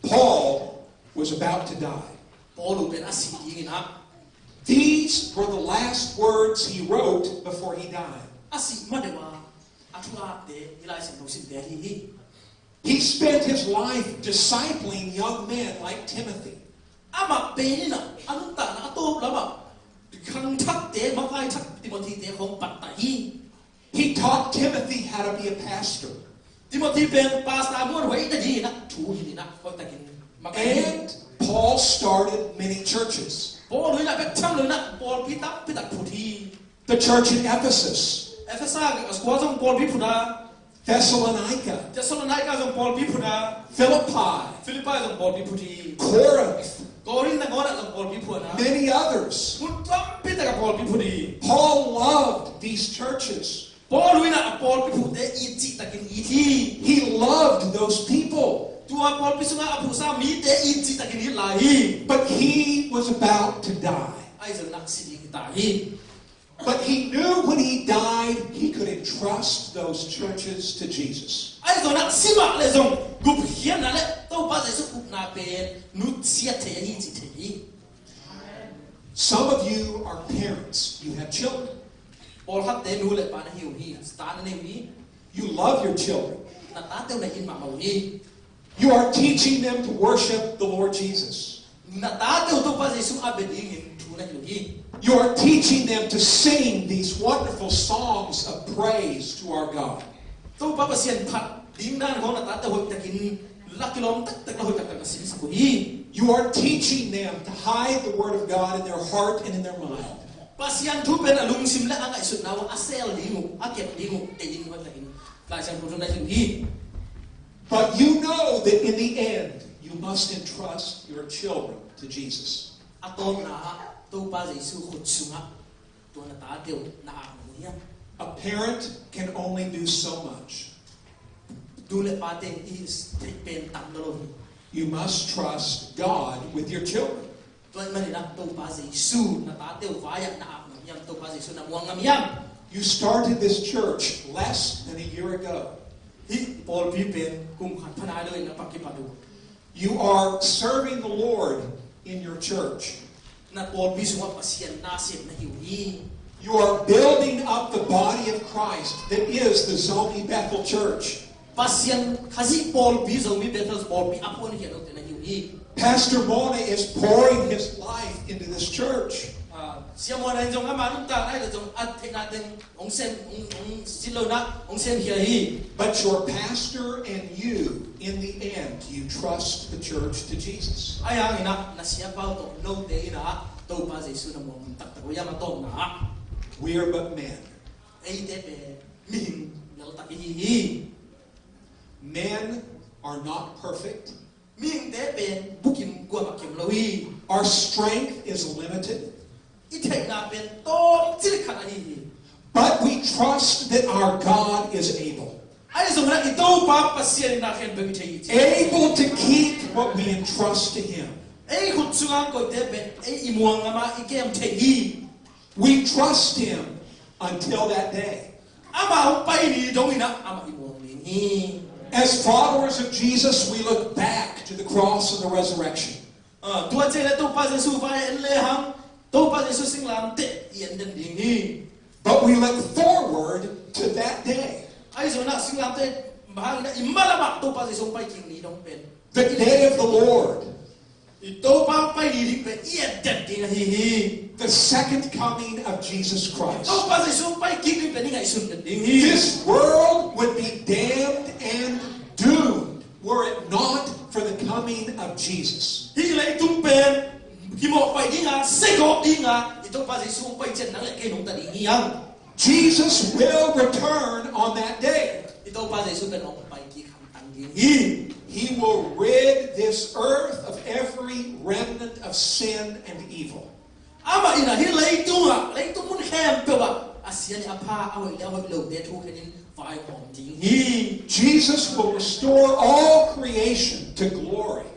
Paul was about to die. Paul lu pen asi di na. These were the last words he wrote before he died. Asi madewa atua de ilai sin no sin de hi. He spent his life discipling young men like Timothy. Ama pe ni na anong ta na to lama. Khang thak te ma kai thak Timothy te khong pat ta hi. He taught Timothy how to be a pastor. Timothy pen pastor mo wei ta di na thu hi na ko ta kin ma kai. And Paul started many churches. Paul luina pe cham luina Paul pitak puthi. The church in Ephesus, Ephesus as ko jong Paul pi phuna Thessalonica, จะสลนายกาส่งปอลพิพุนา Philippi, ฟิลิปปินส์ส่งปอลพิพุที Corinth, กอรินทร์ก็ส่งปอลพิพุนะ many others. คุณจอมพิจารณาปอลพิพุดี Paul loved these churches. ปอลวินะปอลพิพุเตอีจิตะกินอีที He loved those people. ตัวปอลพิสุงาอภูซามีเตอีจิตะกินอีไหล But he was about to die. ไอ้เจ้านักสิริตาย But he knew when he died, he could entrust those churches to Jesus. ไอ้เจ้านักสิบะเลยส่งกุบเขียนนั่นแหละต้องป้าใจสุกุบนาเป็นนุชเสียเทียฮีจิตเทีย Some of you are parents. You have children. ปอลฮัตเตนูเลยปานะฮิวฮีสตาร์นเนวี You love your children. นาตาเต้าในอินมาเมาฮี You are teaching them to worship the Lord Jesus. นาตาเต้าต้องป้าใจสุอาเบดิงินทูนะฮิวฮี You are teaching them to sing these wonderful songs of praise to our God. ต้องป้าเสียนผัดดิ้งด้านของนาตาเต้าหัวตะกินลักกิโลมตักตะหัวตะกันสินสักุฮี You are teaching them to hide the Word of God in their heart and in their mind. ป้าเสียนทุบเป็นอลุงซิมและอะไรสุดนาวอาเซลดิงูอาเก็บดิงูเตยินหัวตะกินลายเสียนพูดในฮิวฮี But you know that in the end, you must entrust your children to Jesus. อาตอนน่ะตัวป้าใจสุขุดสุงะตัวนาตาเต้าน่าอ่านหัวฮี A parent can only do so much. ดูแลป้าเต้อีสเป็นตังโลฮี You must trust God with your children. ตัวมันนี่นะตัวป้าใจสุนาตาเต้าวายน่าอ่านยำตัวป้าใจสุน่ะมวงงามยำ You started this church less than a year ago. ฮิปอลพีเป็นกุมขันพนาเลยนะปักกิปาดู You are serving the Lord in your church. นะปอลพีสุวะปัสเซียนนาเซียนนะฮิวฮี You are building up the body of Christ that is the Zoe Bethel Church. ปัสเซียนขจิปอลพีส่งมีเบเทลปอลพีอัพวันเฮียนอกนะฮิวฮี Pastor Mona is pouring his life into this church. เสียมวันไหนจงอามานุตาได้จงอัดเทนาเต็งองเซนองสิโลนะองเซนเฮียฮี But your pastor and you, in the end, you trust the church to Jesus. ไอ้ยังนะนะเสียเป้าตกโลกเดนะตัวป้าใจสุนะมวงตักตะกุยามาต้มนะ We are but men. ไอ้เด็กเป็นมิงเดี๋ยวตักฮีฮี Men are not perfect. มิงเด็กเป็นบุกิมกัวมากิมลวี Our strength is limited. อีเทนาเป็นต้มจิลิขันฮี But we trust that our God is able. ไอ้สมมติอีตัวป้าปัสเซียนนาเข็นเบบิเทีย Able to keep what we entrust to Him. ไอ้ขุดสุงานก็เด็กเป็นไอ้อิมวงอามาอีเกมเทีย We trust Him until that day. อามาไปนี่ตรงนี้นะอามาอิมวงนี่ As followers of Jesus, we look back to the cross and the resurrection. ตัวเจและตัวป้าจะสู้ไฟเอ็นเลยฮัมตัวป้าจะสู้สิงลามเตะเย็นเดินดีนี่ But we look forward to that day. ไอ้สมนักสิงลามเตะบางนะอิมมาละบักตัวป้าจะส่งไปกินนี่ต้องเป็น The day of the Lord. อีตัวป้าไปนี่ที่เป็นเย็นเดินดีนะฮี The second coming of Jesus ตัว Christ. ป้าจะส่งไปกินนี่เป็นยังไงสุดเดินดีฮี This world would be damned and doomed were it not for the coming of Jesus. ที่เลยตุ้มเป็นที่หมอกไปดีงาเสกออกดีงาอีตัวป้าจะส่งไปเจนนั่งเลยแค่หนุ่มแต่ดีฮียัง Jesus will return on that day. อีตัวป้าจะส่งเป็นออกไปกี่คำตังดีฮี He will rid this earth of every remnant of sin and evil. อามาอินะที่เลยตุ้มมันแคมเปล่าอาเซียนอาภาเอาไว้แล้วเราเดทูแค่นี้ไฟของจริงฮี Jesus will restore all creation to glory.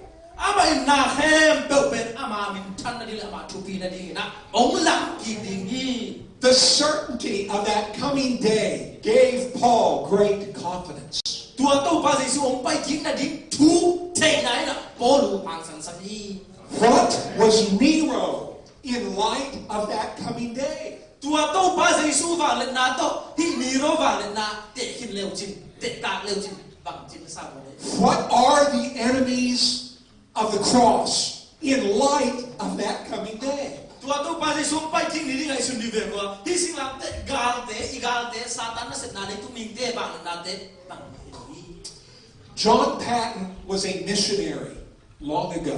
อามาอินะแคมเปล่าเป็นอามามินทันนั่นนี่แหละอามาทุปีนั่นนี่นะองหลักกี่ดีฮี The certainty of that coming day gave Paul great confidence. ตัวตู้ภาษีส่งไปกินนั่นดิทุกเทไหนนะโปลูอังสันสันนี What was Nero in light of that coming day? ตัวตู้ภาษีสู้ฝ่าเลนาโตที่มีโรฝ่าเลนาเตะขึ้นเร็วจริงเตะกากเร็วจริงบังจริงทราบไหม What are the enemies of the cross in light of that coming day? ตัวตู้ภาษีส่งไปกินนี่ไงสุดดีเวกว่าที่สิงลามเตะกาลเตะอีกาลเตะซาตานน่ะเสร็จนาในตุ้มิงเตะบังเลนาเตะบัง John Patton was a missionary long ago.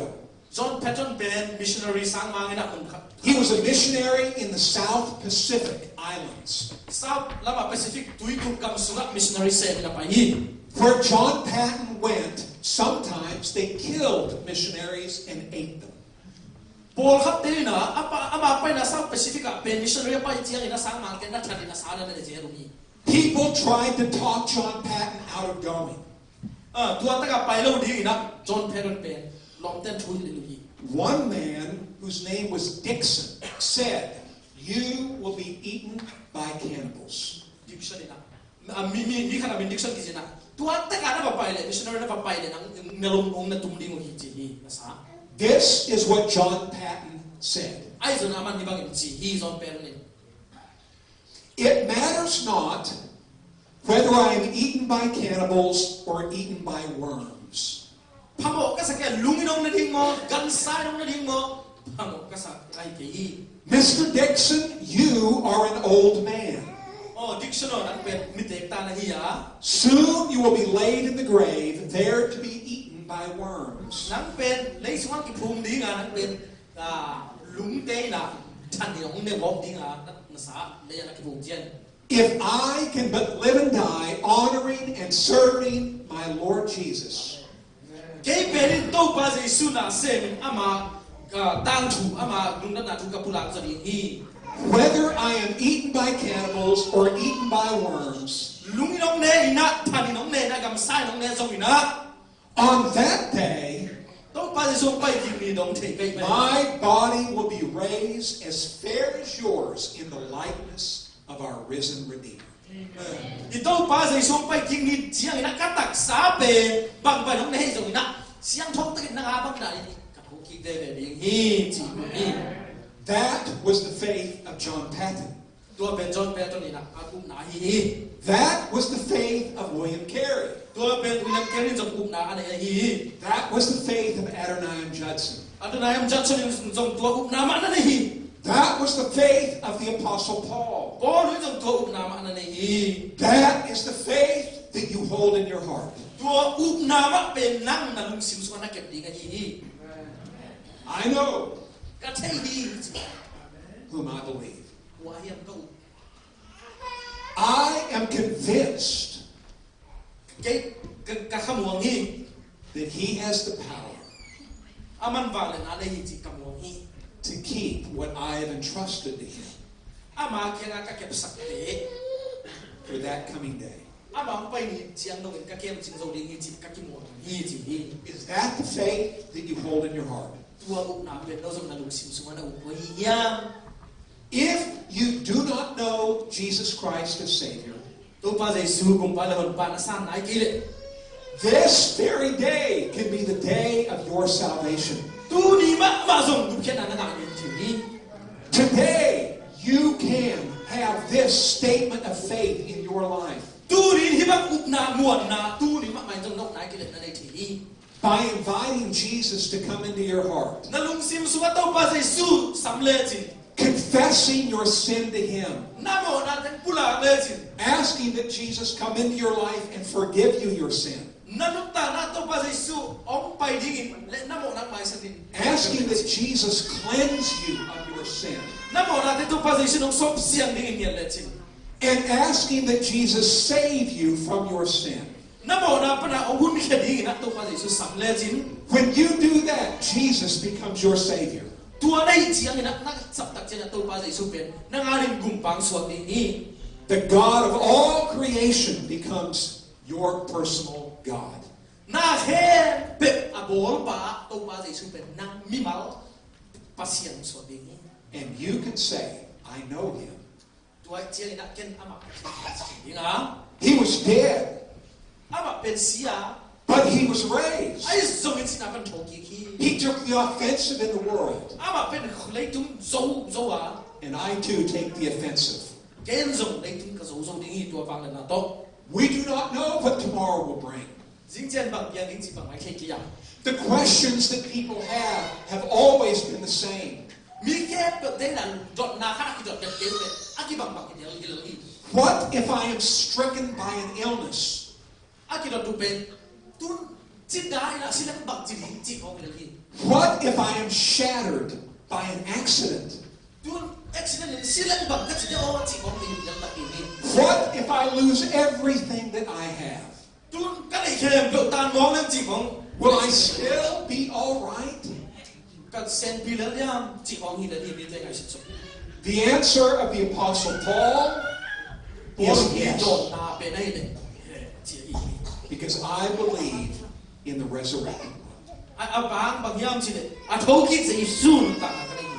John Patton เป็น missionary สร้างมาไงนะคนครับ He was a missionary in the South Pacific Islands. South ละมา Pacific ตุยกุมกัมสุระ missionary เซนนะไปนี่ Where John Patton went, sometimes they killed missionaries and ate them. ปอลครับเดี๋ยวนะอามาไปนะ South Pacific เป็น missionary ไปเจียงนะสร้างมาเกณฑ์นัดทันนะสารนั่นเจียรุ่งนี้ People tried to talk John Patton out of going. ตัวตั้งแต่ไปแล้วดีนะ John Patton เป็นลองเต้นทุยเลยลูกนี้ One man, whose name was Dixon, said, "You will be eaten by cannibals." Diction นะมีขนาดเป็น diction กี่นะตัวตั้งแต่นั้นไปเลย missionary นั้นไปเลยนั่งเนลงองค์นั่นตุ้มดิ้งหิจีนะสา This is what John Patton said. ไอ้ส่วนนั้นมันมีบางอย่างจี he John Patton นี่ It matters not whether I am eaten by cannibals or eaten by worms. พะโมกก็สักแก่ลุงน้องนั่นทิ้งมอกันซ้ายน้องนั่นทิ้งมอพะโมกก็สักไอ้เกี่ย Mr. Dixon, you are an old man. อ๋อ diction นั้นเป็นมิเตกตานะฮีย Soon you will be laid in the grave, there to be eaten by worms. นั้นเป็นในส่วนที่ภูมิดิ้งนั้นเป็นลุงเต้นะท่านที่น้องเนี่ยบอกดิ้งนั่นสาในยันที่ภูมิเจียน If I can but live and die honoring and serving my Lord Jesus, เกี่ยเป็นตัวภาษาสุนัขเซมอามาตั้งถูอามาลุงนั่นถูกับผู้หลักสดีฮี whether I am eaten by cannibals or eaten by worms, ลุงน้องเนี่ยนะท่านน้องเนี่ยนะกับซ้ายน้องเนี่ยส่งนะ on that day, ตัวภาษาสุนไปจริงนี่น้องเทไป my body will be raised as fair as yours in the likeness of our risen Redeemer. อีตัวภาษาสุนไปจริงนี่เจียงนะกัตักสาเป็นบางไปน้องเนี่ยส่งนะเสียงทองตะกินนะบางได้กับผู้คิดได้แบบนี้ฮีจีนี่ That was the faith of John Patton. ตัวเป็นจอห์นแพตตันนี่นะอากุมนาฮี That was the faith of William Carey. ตัวเป็นวิลเลียมแคร์รินจงกุมนาอะไรฮี That was the faith of Adoniram Judson. อันนั้นยังจัดสรรจงตัวกุมนามันนั่นฮี That was the faith of the Apostle Paul. ปอลจงตัวกุมนามันนั่นฮี That is the faith that you hold in your heart. ตัวกุมนามันเป็นนั่งนั่งซิมสุวรรณเก็บดีกันฮี I know ก็ใช่ฮี whom I believe. ว่าเฮียมก็ I am convinced เกี่ยกับขมวงฮี that he has the power อามันว่าเลยนะเลยฮีจีขมวงฮี to keep what I have entrusted to him อามาเกี่ยกับเก็บสักเด for that coming day. อามาไปนี่เจียงตรงกับเก็บจิงโซดีฮีจีกับขมวงฮีจี Is that the faith that you hold in your heart? ตัวกุมนาเป็นเราจงนั่งซิมสุวรรณอุปยาม If you do not know Jesus Christ as Savior, ตัวภาษาสูกุมภาษาคนปานาสานไหนกี่เล่ this very day can be the day of your salvation. ตัวนี้มาส่งดูแค่นั้นนะนี่ทีนี้ Today, you can have this statement of faith in your life ตัวนี้ที่มากุมนามวนนาตัวนี้มาไม่จงนกไหนกี่เล่นั่นในทีนี้ by inviting Jesus to come into your heart, นั่นลุงซิมสุวรรณตัวภาษาสูสำเร็จจริง confessing your sin to Him, น้ำมันนั่นปุระเลยจริง asking that Jesus come into your life and forgive you your sin, นั่นลุงตานั่นตัวภาษาสูอมไปดิ้งและน้ำมันนั่นไม่สนิท asking that Jesus cleanse you of your sin, น้ำมันนั่นตัวภาษาสูน้องสอบเสียงดิ้งเนี่ยเลยจริง and asking that Jesus save you from your sin. น้ำมันนั่นเป็นเอาหุ่นแค่ดิ้งนั่นตัวภาษาสูสำเร็จจริง When you do that, Jesus becomes your Savior. ตัวในเจียงนั่นนักสับตักเจนตัวภาษาสูเป็นนั่งอาริมกุมปังสวดดิ้งนี้ The God of all creation becomes your personal God. น่าเห็นเป็ดอโบลปะตัวภาษาสูเป็นนั่งมิมัลภาษาสวดดิ้งนี้ And you can say, I know Him. ตัวเจียงนั่นเก่งอามาดิ้งอ่ะ He was dead, อามาเป็นเสีย but He was raised. ไอ้ทรงเป็นสินาเป็นโถกีคี He took the offensive in the world, อามาเป็นเลยตุ้มโซอ่ะ and I too take the offensive. เกณฑ์ทรงเลยตุ้มกระโซดิ้งนี้ตัวฟังเลยนะโต We do not know what tomorrow will bring. จริงเจนบางอย่างจริงบางไม่เคยกี่อย่าง The questions that people have always been the same. มีแค่ประเด็นนั้นดอทนาข้าที่ดอทเด็ดเด็ดเลยอากิบางเดียวกี่เรื่องนี้ What if I am stricken by an illness? อากิดอทดูเป็นตุ้น Chỉ đại là xin bạc chỉ đi chỉ không được gì. What if I am shattered by an accident? Tuan accident ni xin bạc cái chỉ đó chỉ không được yang tak ini. What if I lose everything that I have? Tuan cái này khem biểu tan mong lên chỉ không. Will I still be all right? Cái sen pi lên ya chỉ không hi là đi bên ngay sự. The answer of the Apostle Paul is yes. Na bên này này. Chỉ Because I believe in the resurrected one. ai bang bang yam chỉ đấy. Thấu kỹ sẽ sun cả cái này.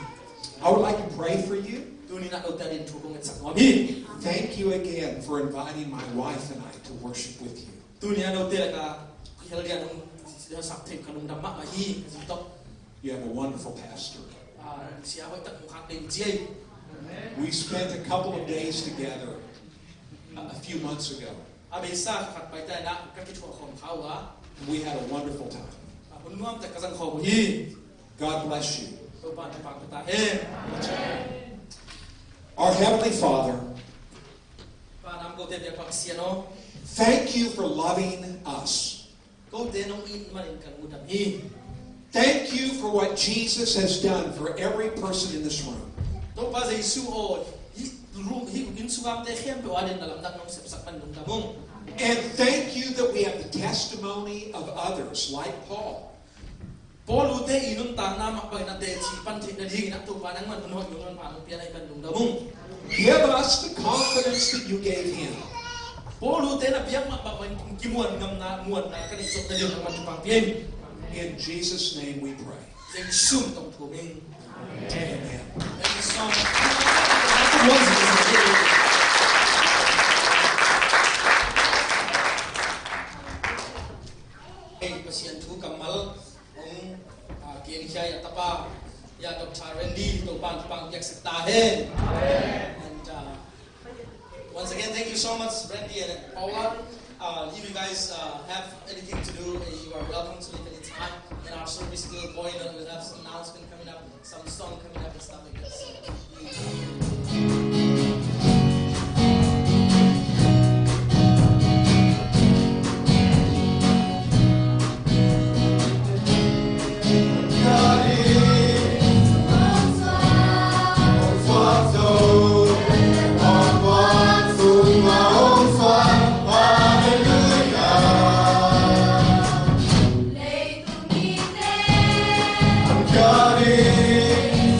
I would like to pray for you. Tuan ni nak đầu tiên thu công sắc ngom hi. Thank you again for inviting my wife and I to worship with you. Tuan ni đầu tiên là cái hal dia nung sắp thêm cái nung đam mắc mà hi. Cái top. You have a wonderful pastor. Siapa tak muka benci. We spent a couple of days together a few months ago. Abisa kat pai tai nak kat kitu khom khau ah. We had a wonderful time. Hun nuam tak kazang khom hi. God bless you. To ban ta ta he. Our Heavenly Father, Pa nam ko te pak siano. thank you for loving us. Ko te nong in marin kan udam hi. Thank you for what Jesus has done for every person in this room. To pa Jesu o hi room hi in sugam te khem pe waden dalam dak nong sep sak pan nong tamong. And thank you that we have the testimony of others like Paul. Paul ute inun ta na mak pai na te chi pan thi na ding na tu pa nang man no yung man pa pian ai pan nong tamong. Give us the confidence that you gave him. Paul ute na piak mak pa ki muan ngam na muan na kan sok na ding man tu pa pian. In Jesus' name we pray. Ding sum tong thu ming. Amen. Thank you so much. Pasien thu kamal ong kian kia ya tapa ya Dr. Randy to pan pang yak sekta hen. And once again, thank you so much, Randy and Paula. If you guys have anything to do, you are welcome to leave any time. And our service still going on. We'll have some announcement coming up, some song coming up and stuff like that. God is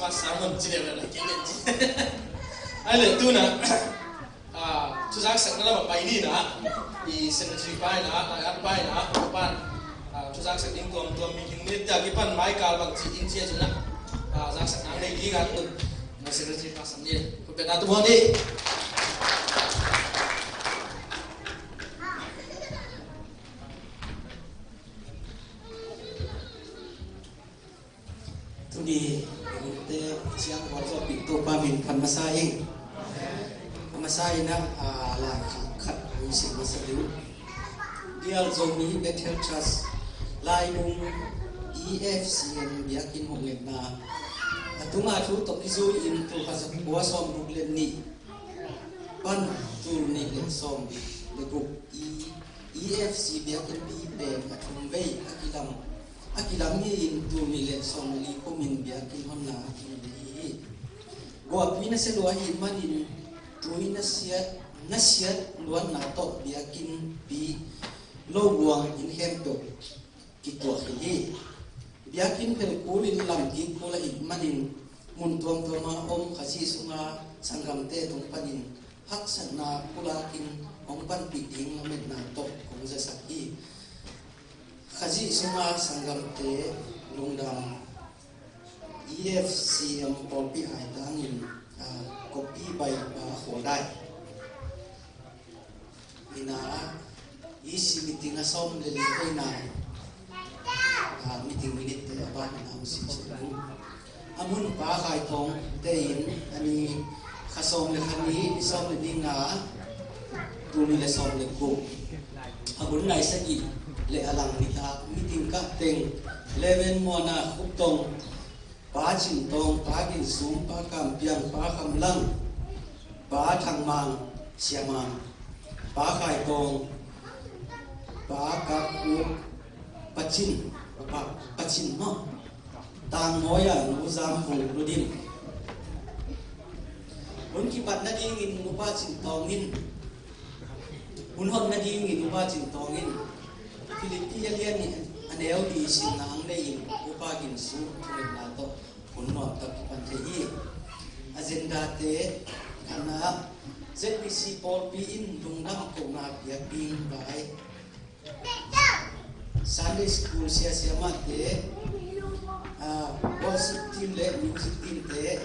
pastor mon chile la ke le ai le tu na chu jak sak na ba pai ni na I secretary pai na at pai na pan chu jak sak ding tom meeting ni ta ki pan mai kal bang chi in che chu na jak sak na nei gi ga tu na secretary pa sam ni ko pe na tu mo ni di te siang waktu pintu pamin kan masai na la khat isi masaliu dial zomi betel trust lai mung EFCN biakin honglen na atunga thu to izu in tu hasak bua som buglen ni pan tur ni le som le group EFC biakin bi ben athum vei akilam ni in tu mi le som li komin biakin honna ki go apina se lo hi manin tuina sia luan na to biakin bi lo buang in hem to ki to hi biakin pel kulin lam ki kola in manin mun tuam tuama om khasi sunga sangam te tung panin hak san na kula kin ong pan pi ding lamet na to kong za sakhi Kaji sunga sanggam te lungdam EFC am polpi ai dangin kopi bai ba hodai ina isi meeting asom le le na meeting minute te ba na usi chilu amun ba khai thong te in ani khasom le khani som le dinga tu ni le som le ko amun nai sa gi le alang nita meeting ka teng 11 mona khup tong pa chin tong pa gin sum pa kam piang pa kham lang pa thang mang siamang pa khai tong pa ka ku pachin no tang moya nu zam hu rudin mun ki pat na ding in nu pa chin tong in mun hon na ding in nu pa chin tong in Philippines ni anel di sinang lein upagin su tulen nato kunno ta panthei agenda te kana ZBC Paul P in lungnam ko na pia pin bai Sunday school sia mate worship team le music team te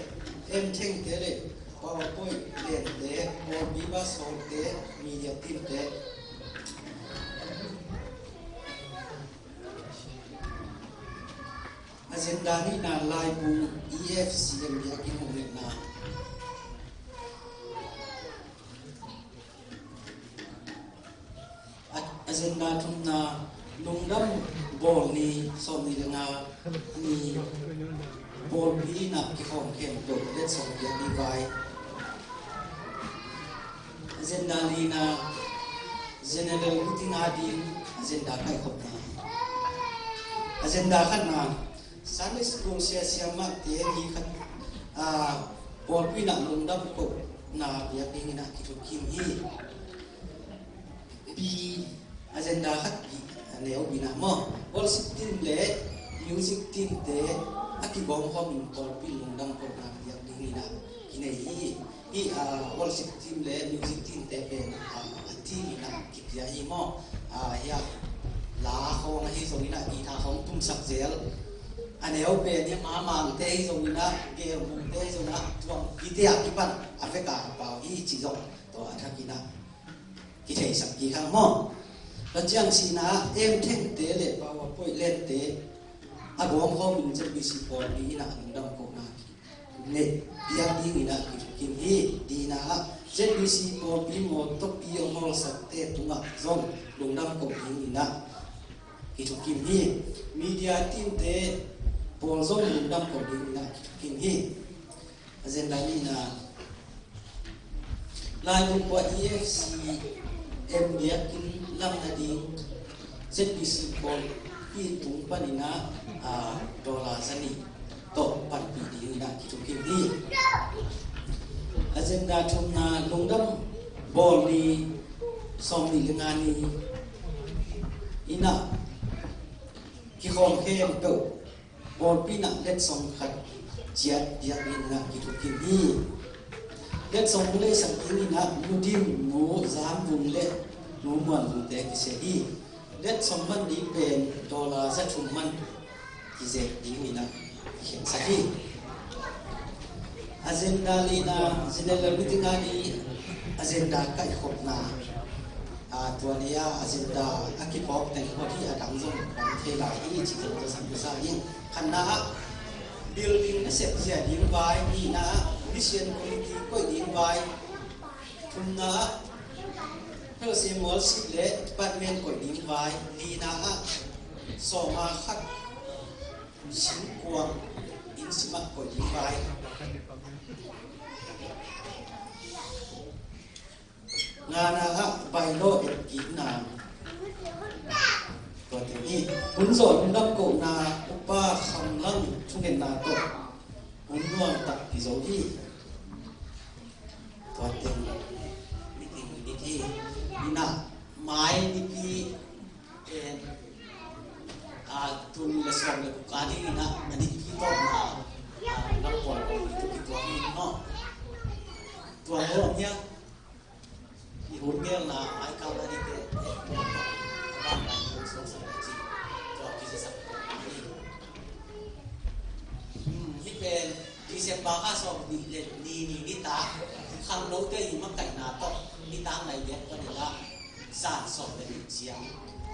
theng te le PowerPoint le te Paul Biba sol te media team te agenda ni na lai bung EFCM biakin honglen na agenda thum na lungdam bol ni som ni nga ni bol bi na ki hong kem to let som biak ni vai agenda ni na general meeting adin agenda kai khop na agenda khan na Sunday school sia mak te ni khat bol pi na lungdam ko na biak ni na ki kim hi bi agenda khat leo bina mo worship team le music team te aki bom ho min bol pi lungdam ko na biak ni na kinai hi worship team le music team te pe team na ki ya hi mo ya la ho na hi so ni na ki tha hong tum sak zel aneo pe ni mang te zo ni na ge mung te zo na tuang ki te ki pan afrika pa hi chi zo to athakina ki thei sak ki khang mo la chiang si na em theng te le power point le te a gom ho min je bi si por ni na ndam ko na ne pia di ni na ki hi di na je bi si por bi mo to pi ho sak te tunga zong lungdam ko ni na ki to kim hi media team te por zong lungdam ko ni na kim hi agenda ni na lai bu kwa EFC em biakin lam na ding ZBC Paul pi tung panina dola sani to pan pi di na ki to kim hi agenda thum na lungdam bol ni som ni lenga ni ina ki khom khem to bol pi na let som khat chiat biak ni na ki thu kin hi let song le sang ni na mu dim mu zam bung le mu muan bung te ki se hi let song man ni pen dola za thum man ki je ding ni na hian sa hi agenda lina general meeting ani agenda kai khop naตัวนี้agenda akipokแต่งพอที่ดังจงของเทลายที่จิตจะสังเกตยิ่งขณะ building นั่นเสร็จเสียดิ้งไว้นี่นะ mission committee ก็ดิ้งไว้ทุนนะเพื่อเสมอสิเละปัดเมนก็ดิ้งไว้ดีนะสองมาคัดสิงกวงอินสมัครก็ดิ้งไว้งานใบโลดกินนานตัวนี้หุ่นสนนับโกนาอุปาคำลังชุเงินนาโตหุ่นนวลตักกิโซที่ตัวเต็มมิติมิตินี่นะไม้นี่พี่ตุนเลสองเลยกุกานี่นะมันนี่พี่ต้นนะนับปอนของตัวนี้เนาะตัวโลกเนี่ยหุ่นเงี้ยนะไอ้คำนั้นนี่เป็นบ้านไหนหุ่นสองสามจีตัวกิจสัมพันธ์นี่เป็นดิเซมบาร์สองนี่ตาคำโน้ตที่มันไก่นาโตนี่ตาไหนเดียก็นี่ละสารสองเป็นเชียง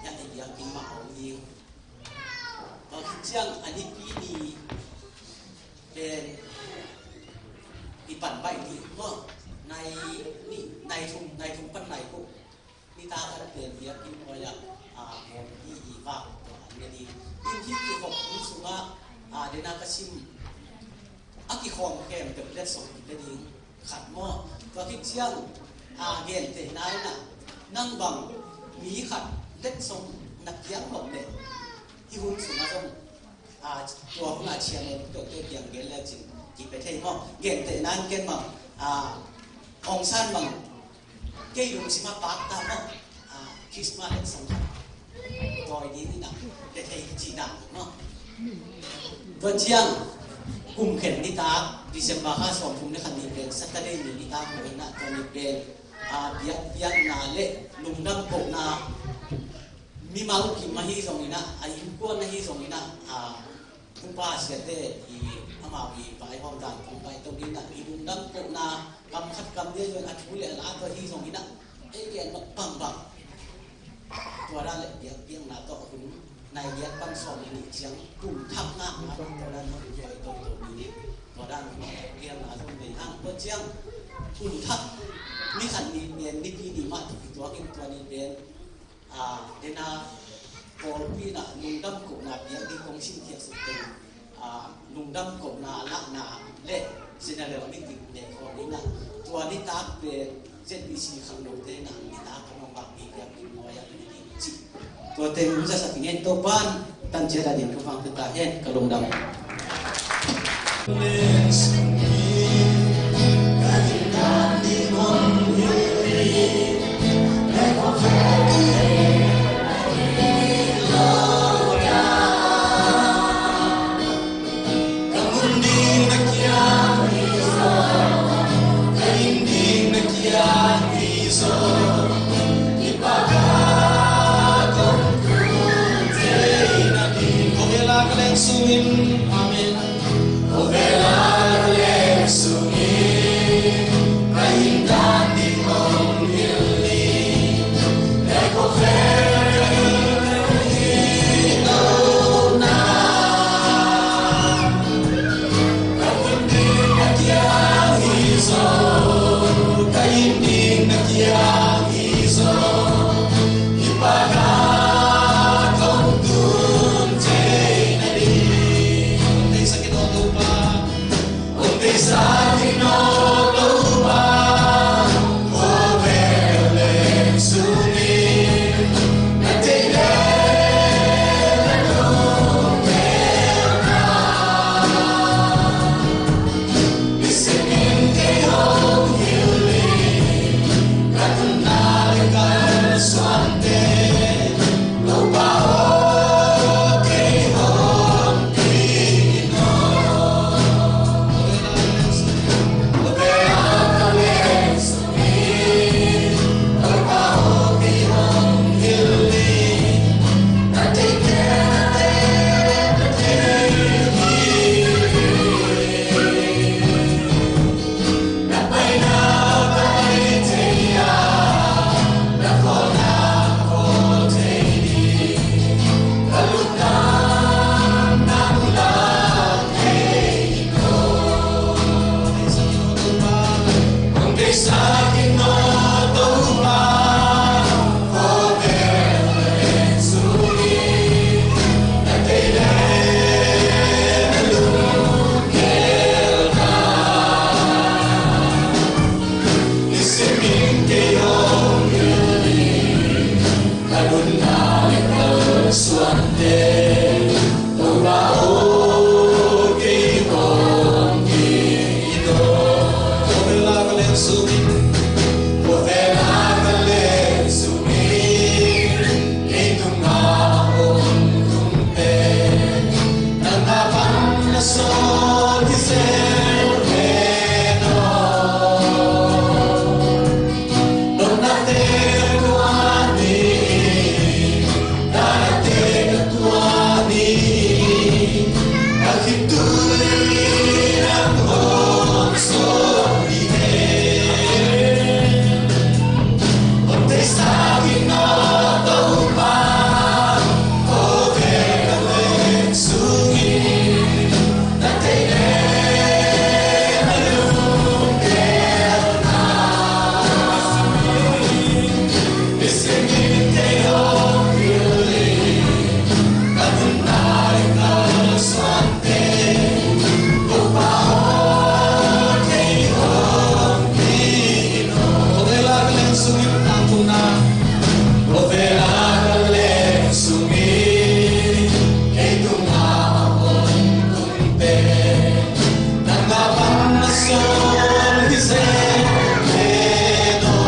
ยังไอเดียกินมาเอายิวตอนเชียงอันนี้พี่นี่เป็นอีปั่นใบดีเนาะในทุ่งปั้นไหนพวกนี่ตาการเปลี่ยนเยอะกินพออยากมองที่อีฟ้าตัวอันนี้ดียิ่งที่กี่ของนี่สุมาเดนากระชิมกี่ของแกมเกิดเลือดสดเลือดยิงขัดหม้อตัวที่เชี่ยงเย็นเตะนายน่ะนั่งบังมีขัดเลือดสดนักยังบอกเลยที่หุ่นสุมาตรงตัวของอาเชียงเลยตัวเกี่ยงเกลแล้วจริงจีไปเที่ยวหม้อเย็นเตะนายเกลบังองค์สั้นบางเกี่ยวกับสิมาปากตามว่าคริสต์มาสสำคัญตอนนี้นี่นะแต่ไทยจีนเนาะตัวเชียงกลุ่มเข็นนิตาดิเซมบาร์2ทุ่มในคันนี้เป็นสัตว์เลี้ยงนิตาเหมือนนะตอนนี้เป็นเบียนาเละลุงดำปกนามีมาลุกิมาฮีส่งนี่นะอายุก้นนะฮีส่งนี่นะคุณป้าเสียเต้ที่อามาวีไปห้องต่างของไปตรงนี้นะอีลุงดำปกนากำคัดกำเดียวจนอาชุเละล้านตัวที่ส่งนี่นะไอ้แกนปังตัวด้านเละเบียงนาตัวคุณนายเบียงปั้นส่งนี่เสียงกลุ่มทับหน้าตัวด้านไปตรงนี้ตัวด้านเบียงนาตรงนี้ห้างตัวเชียงกลุ่มทับนี่ขันนี้เบียนนี่พี่ดีมากที่ตัวกินตัวนี้เบียนเดนาโอพี่น่ะลุงดำกบนาเบียงที่กองชิ้นเทียบสุดเต็มลุงดำกบนาละนาเละสินาเรื่องนี้ติดเด็กคนนี้นะตัวนี้ตาเป็นเจ็ดปีสี่ครั้งโดดเด่นนะนี่ตาขนมปังมีเดียบน้อยอย่างนี้จีตัวเต็มรู้จักสักเงี้ยตัวบ้านตั้งใจได้เรียนก็ฟังคือตาเห็นกระลงดำAmen. O vela le sumi, ainda di mongili, ecco ferino na. Kapunding na kiyang iso, kainding na kiyang iso, ipaga kong tunte na di. na o vela le sumi kay tumahon kunte nang mapanasyon hise edo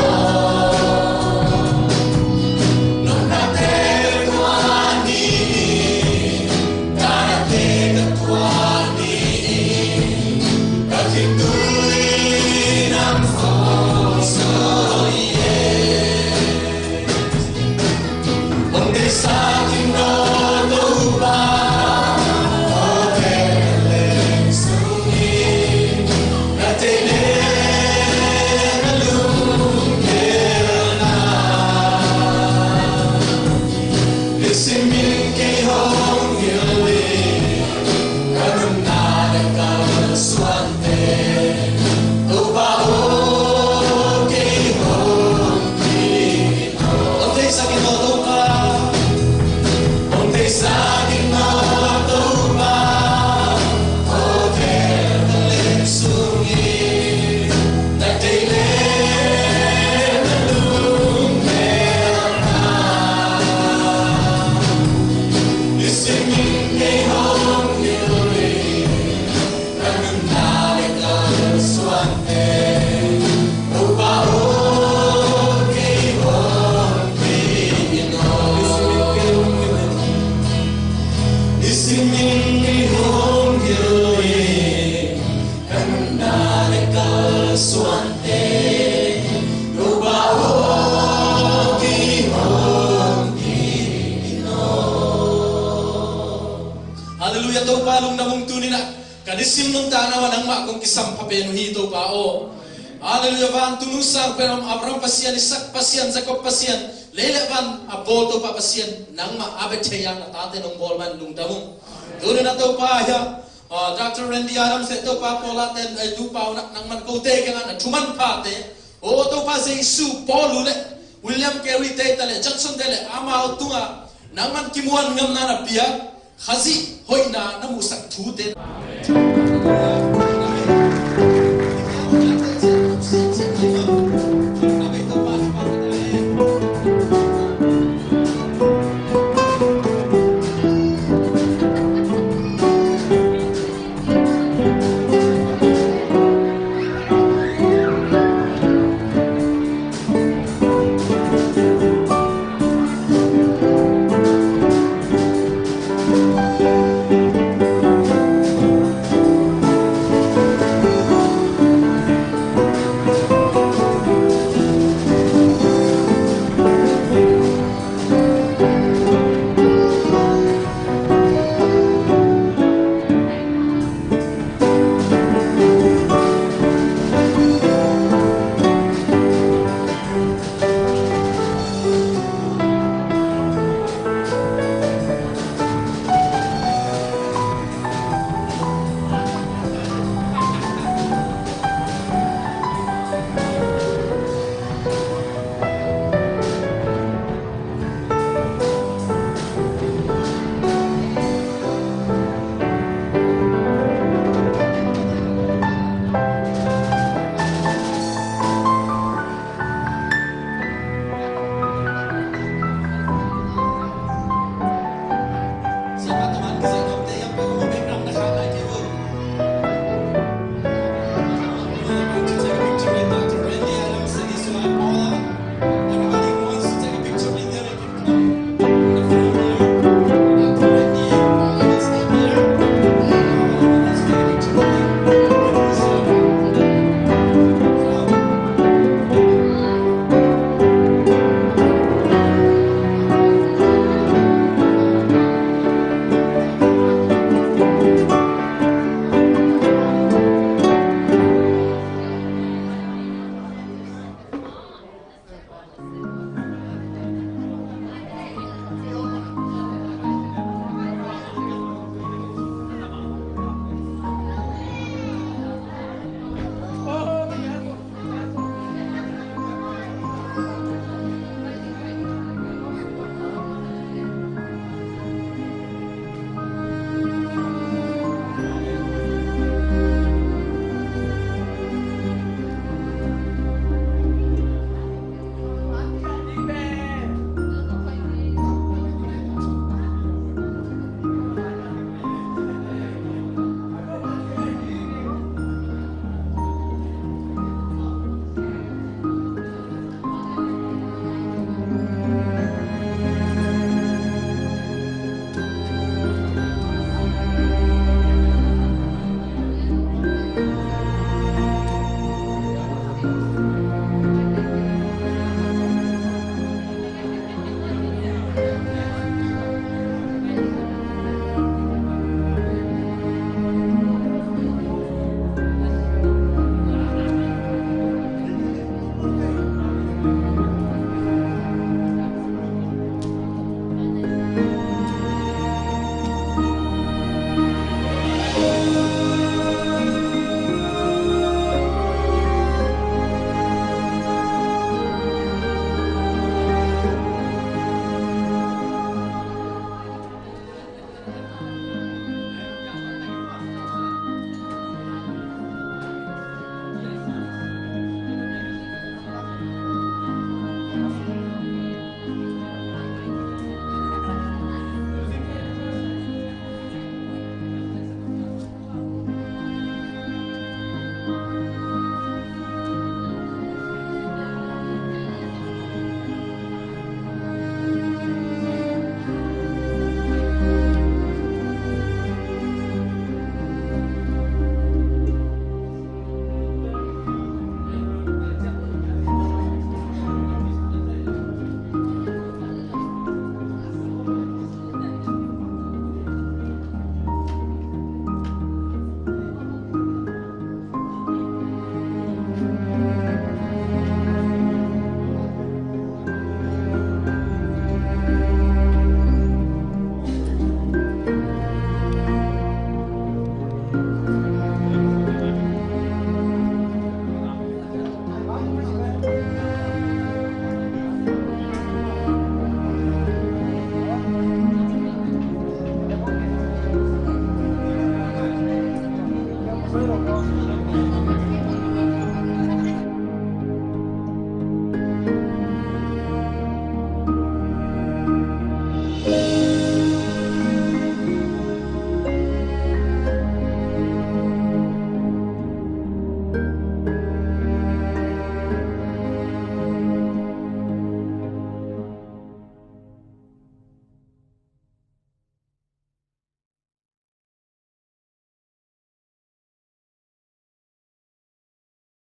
nung naterwani karate katwani kakituloy ng sa aking natuba o teleng sungin na teleng alungkir na lisimin kay hong hili kanong nagkaswante tuba o kay hong hili o tay sa ginoo ka sa aking natuba o teleng sungin nagtiling alungkir na isingin kay hong hili kanong nagkaswante tuba o kay hong isingin kay hong hili kanong nagkaswante tuba o kay hong Hallelujah to palong namong tunin na kadisim nung tanawan ang makong kisang papenuhito pa o Hallelujah ba ang tunusang pero Abraham pasiyan Isak pasiyan Jacob pasiyan Lele ban aboto pa pasiyan nang maabet siya na tate ng bolman nung damong doon na to pa ya Dr. Randy Adams ito pa polaten ay lupa nang mankote ka na chuman pate o to pa sa isu Paul ule William Carey tele Johnson tele ama tunga nang man kimuan ngam na nabiya khazi hoy na namusak tute